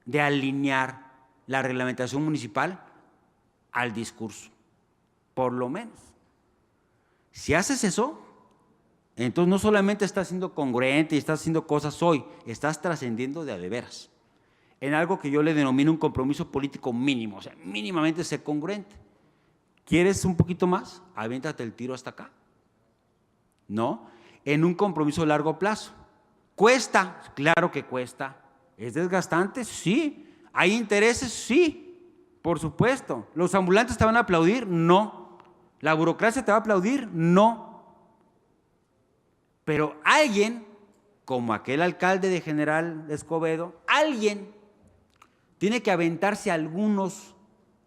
de alinear la reglamentación municipal al discurso, por lo menos. Si haces eso, entonces no solamente estás siendo congruente y estás haciendo cosas hoy, estás trascendiendo de a de veras, en algo que yo le denomino un compromiso político mínimo, o sea, mínimamente ser congruente. ¿Quieres un poquito más? Aviéntate el tiro hasta acá. ¿No? En un compromiso a largo plazo. ¿Cuesta? Claro que cuesta. ¿Es desgastante? Sí. ¿Hay intereses? Sí, por supuesto. ¿Los ambulantes te van a aplaudir? No. ¿La burocracia te va a aplaudir? No. Pero alguien, como aquel alcalde de General Escobedo, alguien tiene que aventarse algunos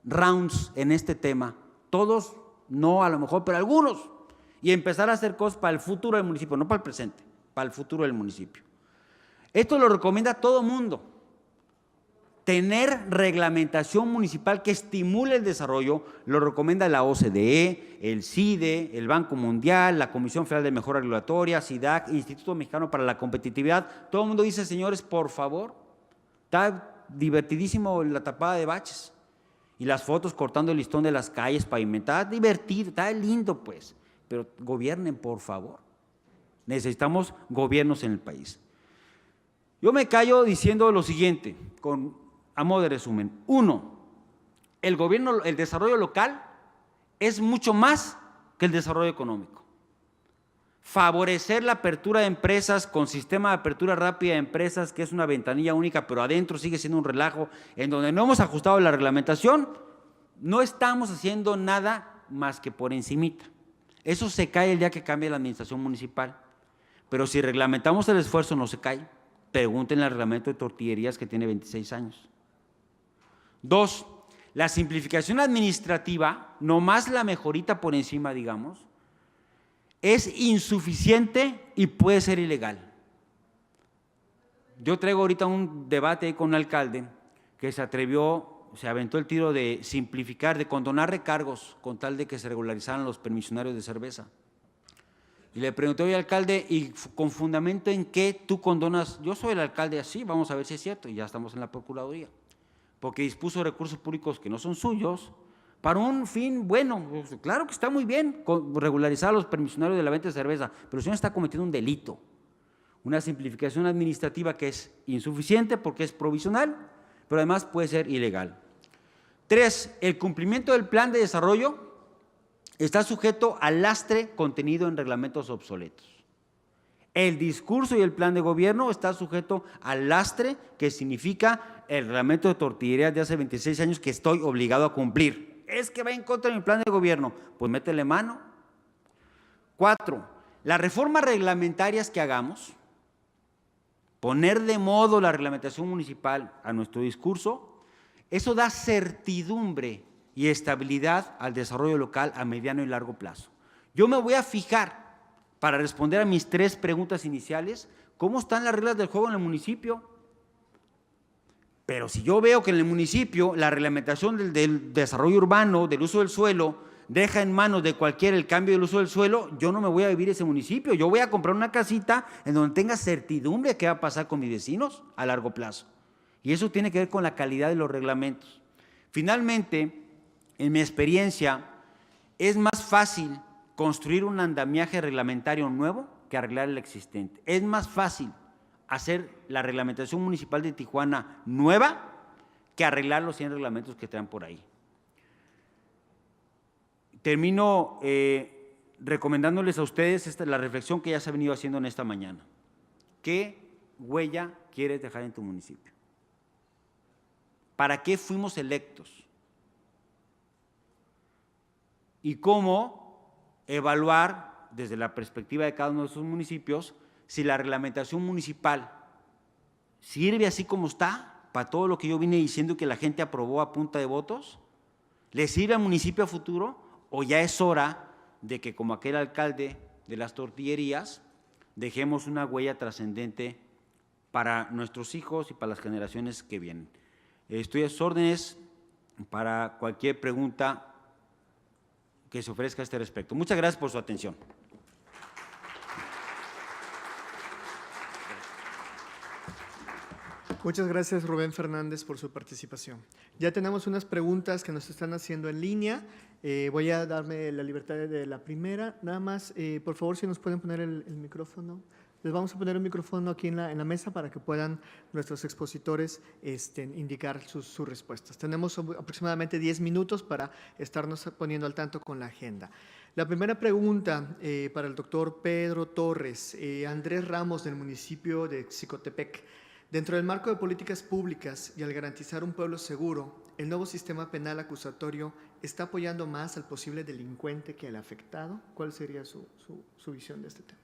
rounds en este tema. Todos, no a lo mejor, pero algunos. Y empezar a hacer cosas para el futuro del municipio, no para el presente, para el futuro del municipio. Esto lo recomienda todo mundo. Tener reglamentación municipal que estimule el desarrollo, lo recomienda la OCDE, el CIDE, el Banco Mundial, la Comisión Federal de Mejora Regulatoria, SIDAC, Instituto Mexicano para la Competitividad. Todo el mundo dice, señores, por favor, está divertidísimo la tapada de baches. Y las fotos cortando el listón de las calles pavimentadas, divertido, está lindo pues, pero gobiernen por favor. Necesitamos gobiernos en el país. Yo me callo diciendo lo siguiente, a modo de resumen. 1, el desarrollo local es mucho más que el desarrollo económico. Favorecer la apertura de empresas con sistema de apertura rápida de empresas, que es una ventanilla única, pero adentro sigue siendo un relajo, en donde no hemos ajustado la reglamentación, no estamos haciendo nada más que por encimita. Eso se cae el día que cambie la administración municipal. Pero si reglamentamos el esfuerzo, no se cae. Pregunten al reglamento de tortillerías que tiene 26 años. 2, la simplificación administrativa, nomás la mejorita por encima, digamos, es insuficiente y puede ser ilegal. Yo traigo ahorita un debate ahí con un alcalde que se aventó el tiro de simplificar, de condonar recargos con tal de que se regularizaran los permisionarios de cerveza. Y le pregunté, oye, alcalde, ¿y con fundamento en qué tú condonas? Yo soy el alcalde así, vamos a ver si es cierto, y ya estamos en la Procuraduría. Porque dispuso recursos públicos que no son suyos, para un fin bueno. Claro que está muy bien regularizar a los permisionarios de la venta de cerveza, pero el señor está cometiendo un delito. Una simplificación administrativa que es insuficiente porque es provisional, pero además puede ser ilegal. 3, el cumplimiento del plan de desarrollo está sujeto al lastre contenido en reglamentos obsoletos. El discurso y el plan de gobierno está sujeto al lastre que significa el reglamento de tortillerías de hace 26 años que estoy obligado a cumplir. Es que va en contra de mi plan de gobierno, pues métele mano. 4, las reformas reglamentarias que hagamos, poner de modo la reglamentación municipal a nuestro discurso, eso da certidumbre y estabilidad al desarrollo local a mediano y largo plazo. Yo me voy a fijar, para responder a mis 3 preguntas iniciales, cómo están las reglas del juego en el municipio. Pero si yo veo que en el municipio la reglamentación del desarrollo urbano, del uso del suelo, deja en manos de cualquiera el cambio del uso del suelo, yo no me voy a vivir ese municipio. Yo voy a comprar una casita en donde tenga certidumbre de qué va a pasar con mis vecinos a largo plazo. Y eso tiene que ver con la calidad de los reglamentos. Finalmente, en mi experiencia, es más fácil construir un andamiaje reglamentario nuevo que arreglar el existente. Es más fácil hacer la reglamentación municipal de Tijuana nueva que arreglar los 100 reglamentos que traen por ahí. Termino recomendándoles a ustedes la reflexión que ya se ha venido haciendo en esta mañana. ¿Qué huella quieres dejar en tu municipio? ¿Para qué fuimos electos? Y cómo evaluar desde la perspectiva de cada uno de esos municipios si la reglamentación municipal sirve así como está para todo lo que yo vine diciendo que la gente aprobó a punta de votos. ¿Le sirve al municipio a futuro o ya es hora de que, como aquel alcalde de las tortillerías, dejemos una huella trascendente para nuestros hijos y para las generaciones que vienen? Estoy a sus órdenes para cualquier pregunta que se ofrezca a este respecto. Muchas gracias por su atención. Muchas gracias, Rubén Fernández, por su participación. Ya tenemos unas preguntas que nos están haciendo en línea. Voy a darme la libertad de la primera. Nada más, por favor, si nos pueden poner el micrófono. Les vamos a poner un micrófono aquí en la mesa para que puedan nuestros expositores indicar sus respuestas. Tenemos aproximadamente 10 minutos para estarnos poniendo al tanto con la agenda. La primera pregunta para el doctor Pedro Torres, Andrés Ramos, del municipio de Xicotepec. Dentro del marco de políticas públicas y al garantizar un pueblo seguro, ¿el nuevo sistema penal acusatorio está apoyando más al posible delincuente que al afectado? ¿Cuál sería su visión de este tema?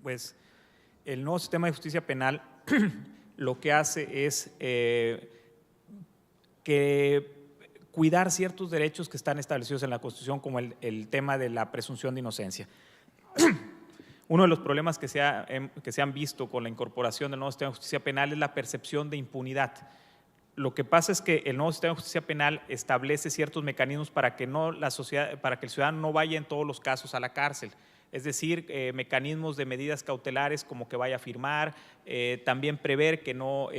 Pues el nuevo sistema de justicia penal lo que hace es cuidar ciertos derechos que están establecidos en la Constitución, como el tema de la presunción de inocencia. Uno de los problemas que se han visto con la incorporación del nuevo sistema de justicia penal es la percepción de impunidad. Lo que pasa es que el nuevo sistema de justicia penal establece ciertos mecanismos para que el ciudadano no vaya en todos los casos a la cárcel. Es decir, mecanismos de medidas cautelares como que vaya a firmar, también prever que no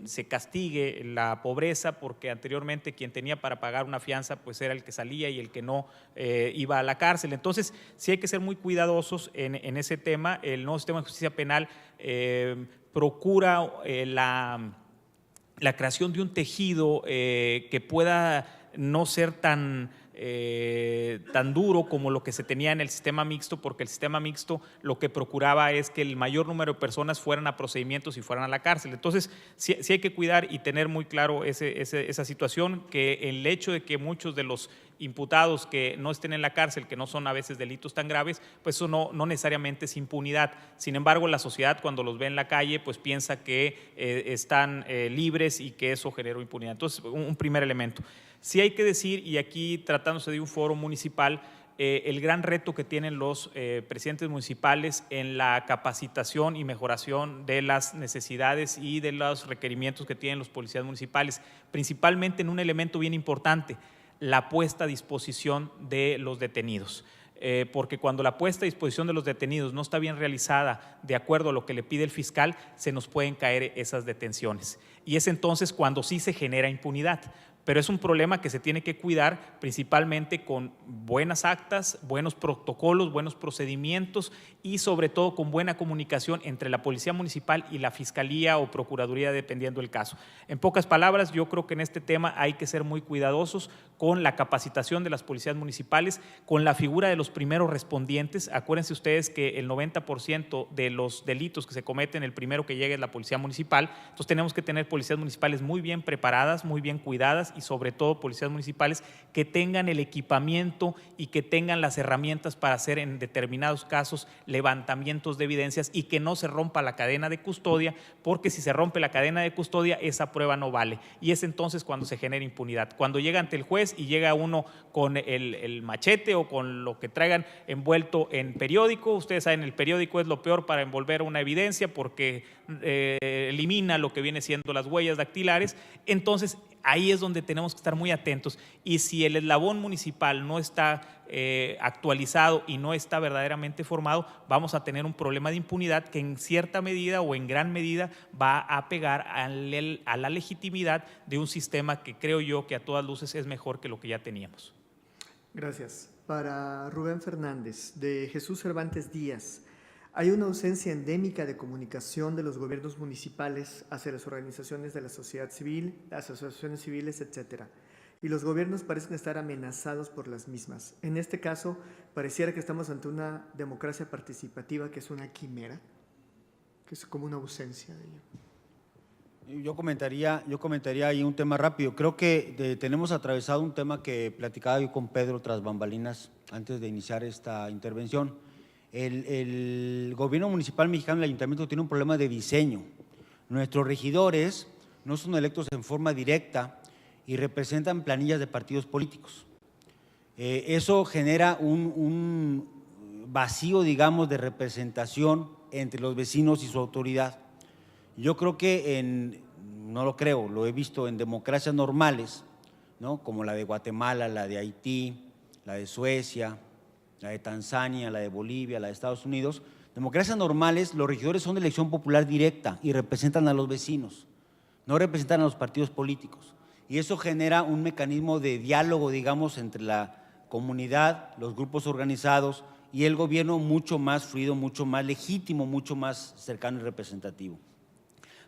se castigue la pobreza, porque anteriormente quien tenía para pagar una fianza pues era el que salía y el que no iba a la cárcel. Entonces, sí hay que ser muy cuidadosos en ese tema. El nuevo sistema de justicia penal procura la creación de un tejido que pueda no ser tan duro como lo que se tenía en el sistema mixto, porque el sistema mixto lo que procuraba es que el mayor número de personas fueran a procedimientos y fueran a la cárcel. Entonces, sí hay que cuidar y tener muy claro esa situación, que el hecho de que muchos de los imputados que no estén en la cárcel, que no son a veces delitos tan graves, pues eso no necesariamente es impunidad. Sin embargo, la sociedad cuando los ve en la calle, pues piensa que están libres y que eso generó impunidad. Entonces, un primer elemento. Sí hay que decir, y aquí tratándose de un foro municipal, el gran reto que tienen los presidentes municipales en la capacitación y mejoración de las necesidades y de los requerimientos que tienen los policías municipales, principalmente en un elemento bien importante, la puesta a disposición de los detenidos. Porque cuando la puesta a disposición de los detenidos no está bien realizada de acuerdo a lo que le pide el fiscal, se nos pueden caer esas detenciones. Y es entonces cuando sí se genera impunidad. Pero es un problema que se tiene que cuidar principalmente con buenas actas, buenos protocolos, buenos procedimientos y sobre todo con buena comunicación entre la Policía Municipal y la Fiscalía o Procuraduría, dependiendo del caso. En pocas palabras, yo creo que en este tema hay que ser muy cuidadosos con la capacitación de las policías municipales, con la figura de los primeros respondientes. Acuérdense ustedes que el 90% de los delitos que se cometen, el primero que llega es la Policía Municipal. Entonces tenemos que tener policías municipales muy bien preparadas, muy bien cuidadas, y sobre todo policías municipales que tengan el equipamiento y que tengan las herramientas para hacer en determinados casos levantamientos de evidencias y que no se rompa la cadena de custodia, porque si se rompe la cadena de custodia, esa prueba no vale. Y es entonces cuando se genera impunidad. Cuando llega ante el juez y llega uno con el machete o con lo que traigan envuelto en periódico, ustedes saben, el periódico es lo peor para envolver una evidencia porque elimina lo que viene siendo las huellas dactilares. Entonces, ahí es donde tenemos que estar muy atentos, y si el eslabón municipal no está actualizado y no está verdaderamente formado, vamos a tener un problema de impunidad que en cierta medida o en gran medida va a pegar a la legitimidad de un sistema que creo yo que a todas luces es mejor que lo que ya teníamos. Gracias. Para Rubén Fernández, de Jesús Cervantes Díaz, hay una ausencia endémica de comunicación de los gobiernos municipales hacia las organizaciones de la sociedad civil, las asociaciones civiles, etcétera. Y los gobiernos parecen estar amenazados por las mismas. En este caso, pareciera que estamos ante una democracia participativa que es una quimera, que es como una ausencia de ello. Yo comentaría ahí un tema rápido. Creo que tenemos atravesado un tema que platicaba yo con Pedro tras bambalinas antes de iniciar esta intervención. El gobierno municipal mexicano, el ayuntamiento, tiene un problema de diseño. Nuestros regidores no son electos en forma directa y representan planillas de partidos políticos. Eso genera un vacío, digamos, de representación entre los vecinos y su autoridad. Yo creo que no lo creo, lo he visto en democracias normales, ¿no? Como la de Guatemala, la de Haití, la de Suecia, la de Tanzania, la de Bolivia, la de Estados Unidos. Democracias normales, los regidores son de elección popular directa y representan a los vecinos, no representan a los partidos políticos. Y eso genera un mecanismo de diálogo, digamos, entre la comunidad, los grupos organizados y el gobierno mucho más fluido, mucho más legítimo, mucho más cercano y representativo.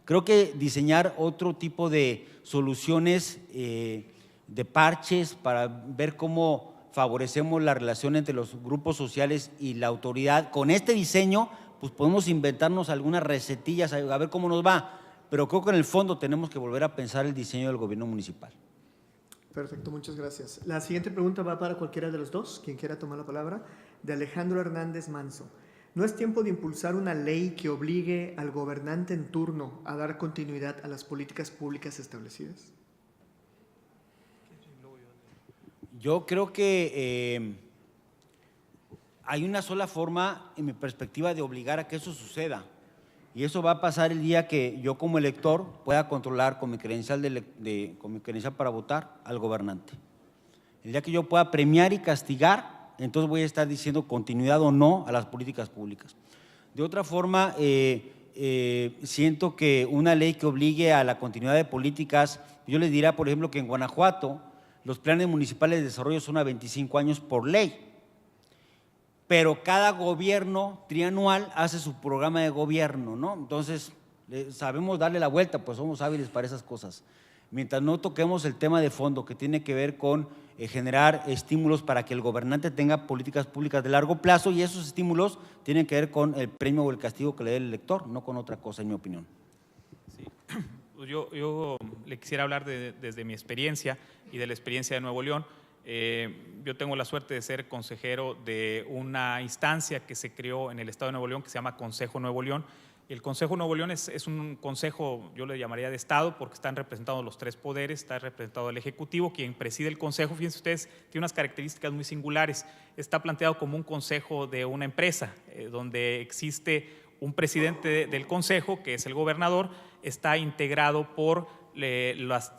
Creo que diseñar otro tipo de soluciones, de parches para ver cómo favorecemos la relación entre los grupos sociales y la autoridad. Con este diseño, pues podemos inventarnos algunas recetillas, a ver cómo nos va, pero creo que en el fondo tenemos que volver a pensar el diseño del gobierno municipal. Perfecto, muchas gracias. La siguiente pregunta va para cualquiera de los dos, quien quiera tomar la palabra, de Alejandro Hernández Manso. ¿No es tiempo de impulsar una ley que obligue al gobernante en turno a dar continuidad a las políticas públicas establecidas? Yo creo que hay una sola forma, en mi perspectiva, de obligar a que eso suceda. Y eso va a pasar el día que yo como elector pueda controlar con mi credencial, con mi credencial para votar al gobernante. El día que yo pueda premiar y castigar, entonces voy a estar diciendo continuidad o no a las políticas públicas. De otra forma, siento que una ley que obligue a la continuidad de políticas, yo les diría, por ejemplo, que en Guanajuato los planes municipales de desarrollo son a 25 años por ley, pero cada gobierno trianual hace su programa de gobierno, ¿no? Entonces, sabemos darle la vuelta, pues somos hábiles para esas cosas. Mientras no toquemos el tema de fondo que tiene que ver con generar estímulos para que el gobernante tenga políticas públicas de largo plazo, y esos estímulos tienen que ver con el premio o el castigo que le dé el elector, no con otra cosa, en mi opinión. Sí. Yo le quisiera hablar desde mi experiencia y de la experiencia de Nuevo León. Yo tengo la suerte de ser consejero de una instancia que se creó en el Estado de Nuevo León que se llama Consejo Nuevo León. El Consejo Nuevo León es un consejo, yo le llamaría de Estado, porque están representados los tres poderes. Está representado el Ejecutivo, quien preside el Consejo. Fíjense ustedes, tiene unas características muy singulares. Está planteado como un consejo de una empresa, donde existe un presidente del Consejo, que es el gobernador. Está integrado por las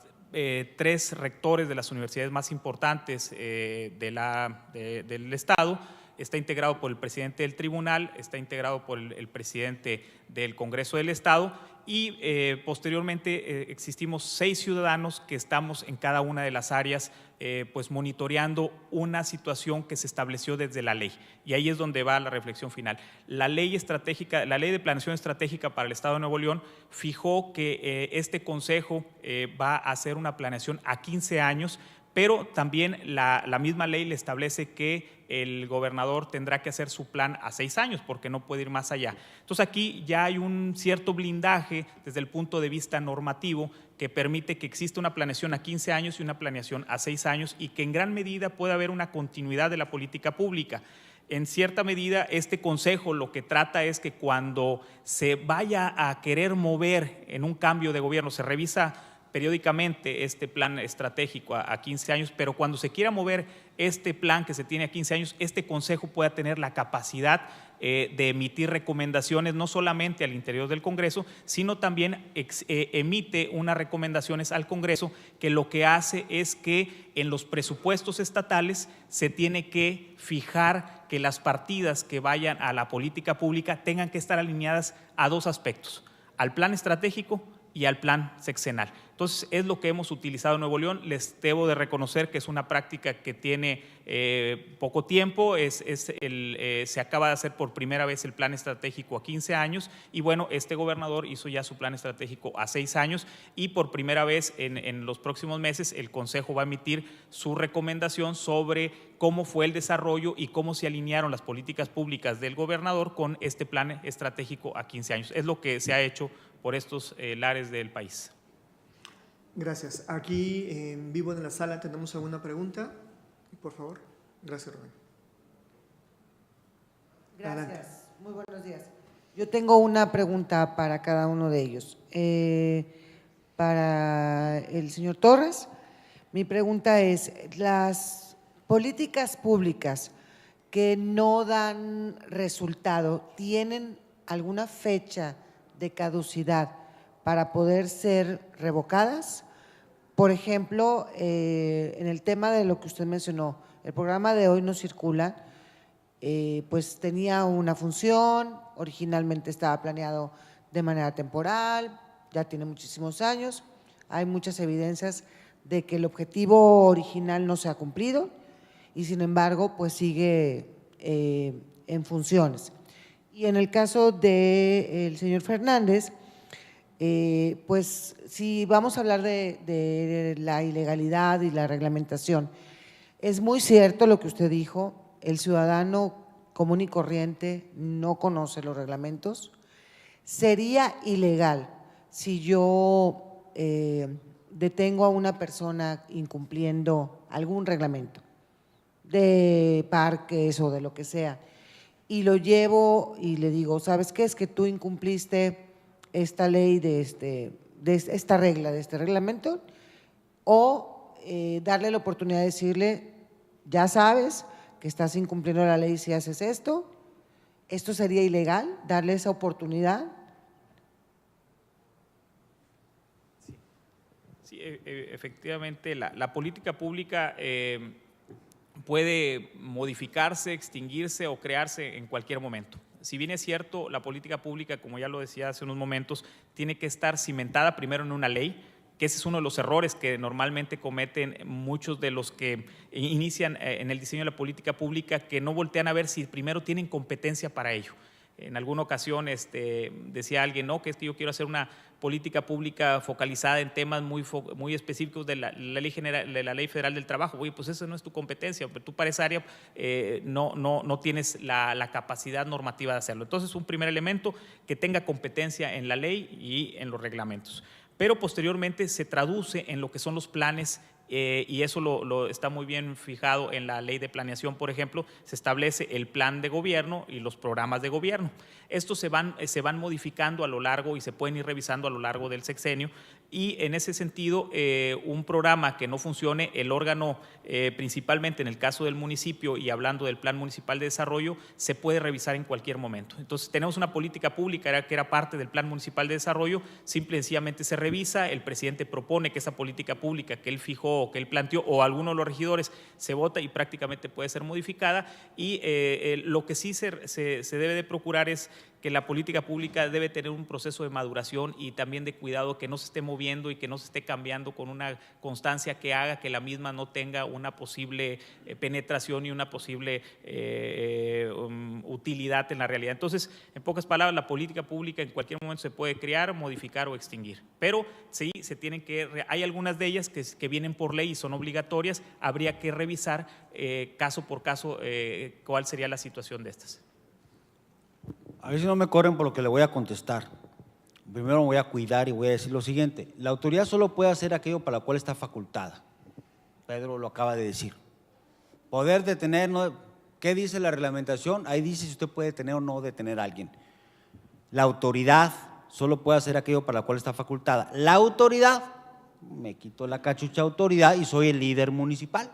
tres rectores de las universidades más importantes del Estado. Está integrado por el presidente del tribunal, está integrado por el presidente del Congreso del Estado y posteriormente existimos 6 ciudadanos que estamos en cada una de las áreas pues monitoreando una situación que se estableció desde la ley. Y ahí es donde va la reflexión final. La ley estratégica, la ley de planeación estratégica para el Estado de Nuevo León fijó que este consejo va a hacer una planeación a 15 años, pero también la misma ley le establece que el gobernador tendrá que hacer su plan a 6 años porque no puede ir más allá. Entonces aquí ya hay un cierto blindaje desde el punto de vista normativo que permite que exista una planeación a 15 años y una planeación a 6 años y que en gran medida pueda haber una continuidad de la política pública. En cierta medida, este consejo lo que trata es que cuando se vaya a querer mover en un cambio de gobierno, se revisa periódicamente este plan estratégico a 15 años, pero cuando se quiera mover este plan que se tiene a 15 años, este consejo pueda tener la capacidad de emitir recomendaciones no solamente al interior del Congreso, sino también emite unas recomendaciones al Congreso que lo que hace es que en los presupuestos estatales se tiene que fijar que las partidas que vayan a la política pública tengan que estar alineadas a 2 aspectos, al plan estratégico y al plan sexenal. Entonces, es lo que hemos utilizado en Nuevo León. Les debo de reconocer que es una práctica que tiene poco tiempo. Se acaba de hacer por primera vez el plan estratégico a 15 años y bueno, este gobernador hizo ya su plan estratégico a 6 años y por primera vez en los próximos meses el Consejo va a emitir su recomendación sobre cómo fue el desarrollo y cómo se alinearon las políticas públicas del gobernador con este plan estratégico a 15 años. Es lo que se ha hecho por estos lares del país. Gracias. Aquí en vivo en la sala tenemos alguna pregunta. Por favor. Gracias, Rubén. Gracias. Adelante. Muy buenos días. Yo tengo una pregunta para cada uno de ellos. Para el señor Torres, mi pregunta es, las políticas públicas que no dan resultado, ¿tienen alguna fecha de caducidad para poder ser revocadas. Por ejemplo, en el tema de lo que usted mencionó, el programa de Hoy No Circula, pues tenía una función, originalmente estaba planeado de manera temporal, ya tiene muchísimos años, hay muchas evidencias de que el objetivo original no se ha cumplido y sin embargo pues sigue en funciones. Y en el caso del señor Fernández, pues si vamos a hablar de la ilegalidad y la reglamentación, es muy cierto lo que usted dijo, el ciudadano común y corriente no conoce los reglamentos. Sería ilegal si yo detengo a una persona incumpliendo algún reglamento de parques o de lo que sea y lo llevo y le digo, ¿sabes qué? Es que tú incumpliste esta ley de esta regla, de este reglamento, o darle la oportunidad de decirle, ya sabes que estás incumpliendo la ley si haces esto. ¿Esto sería ilegal? ¿Darle esa oportunidad? Sí, efectivamente, la política pública puede modificarse, extinguirse o crearse en cualquier momento. Si bien es cierto, la política pública, como ya lo decía hace unos momentos, tiene que estar cimentada primero en una ley, que ese es uno de los errores que normalmente cometen muchos de los que inician en el diseño de la política pública, que no voltean a ver si primero tienen competencia para ello. En alguna ocasión decía alguien, no, que es que yo quiero hacer una política pública focalizada en temas muy específicos de la ley general, de la Ley Federal del Trabajo. Oye, pues eso no es tu competencia, pero tú para esa área no tienes la capacidad normativa de hacerlo. Entonces, un primer elemento, que tenga competencia en la ley y en los reglamentos. Pero posteriormente se traduce en lo que son los planes y eso lo está muy bien fijado en la ley de planeación, por ejemplo, se establece el plan de gobierno y los programas de gobierno. Estos se van modificando a lo largo y se pueden ir revisando a lo largo del sexenio y en ese sentido un programa que no funcione, el órgano principalmente en el caso del municipio y hablando del Plan Municipal de Desarrollo, se puede revisar en cualquier momento. Entonces tenemos una política pública que era parte del Plan Municipal de Desarrollo, simple y sencillamente se revisa, el presidente propone que esa política pública que él fijó o que él planteó o alguno de los regidores se vota y prácticamente puede ser modificada y lo que sí se debe de procurar es que la política pública debe tener un proceso de maduración y también de cuidado, que no se esté moviendo y que no se esté cambiando con una constancia que haga que la misma no tenga una posible penetración y una posible utilidad en la realidad. Entonces, en pocas palabras, la política pública en cualquier momento se puede crear, modificar o extinguir, pero sí se tienen hay algunas de ellas que vienen por ley y son obligatorias, habría que revisar caso por caso cuál sería la situación de estas. A ver si no me corren por lo que le voy a contestar. Primero me voy a cuidar y voy a decir lo siguiente. La autoridad solo puede hacer aquello para lo cual está facultada. Pedro lo acaba de decir. Poder detener, no, ¿qué dice la reglamentación? Ahí dice si usted puede detener o no detener a alguien. La autoridad solo puede hacer aquello para lo cual está facultada. La autoridad, me quito la cachucha autoridad y soy el líder municipal.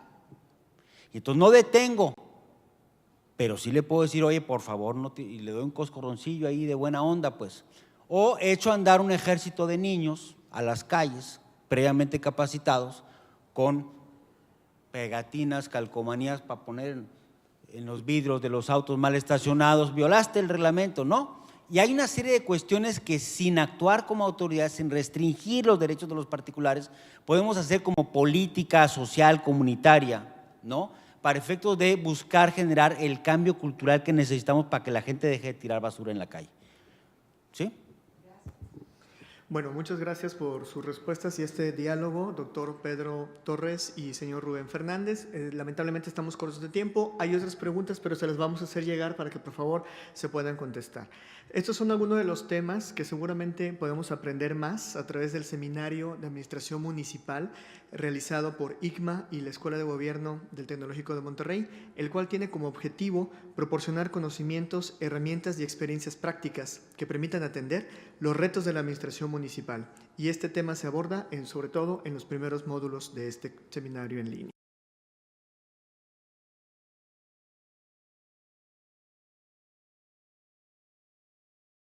Y entonces no detengo. Pero sí le puedo decir, oye, por favor, y le doy un coscorroncillo ahí de buena onda, pues. O echo a andar un ejército de niños a las calles, previamente capacitados, con pegatinas, calcomanías para poner en los vidrios de los autos mal estacionados. Violaste el reglamento, ¿no? Y hay una serie de cuestiones que sin actuar como autoridad, sin restringir los derechos de los particulares, podemos hacer como política social comunitaria, ¿no? Para efectos de buscar generar el cambio cultural que necesitamos para que la gente deje de tirar basura en la calle. ¿Sí? Bueno, muchas gracias por sus respuestas y este diálogo, doctor Pedro Torres y señor Rubén Fernández. Lamentablemente estamos cortos de tiempo. Hay otras preguntas, pero se las vamos a hacer llegar para que por favor se puedan contestar. Estos son algunos de los temas que seguramente podemos aprender más a través del Seminario de Administración Municipal realizado por ICMA y la Escuela de Gobierno del Tecnológico de Monterrey, el cual tiene como objetivo proporcionar conocimientos, herramientas y experiencias prácticas que permitan atender los retos de la administración municipal. Y este tema se aborda sobre todo en los primeros módulos de este seminario en línea.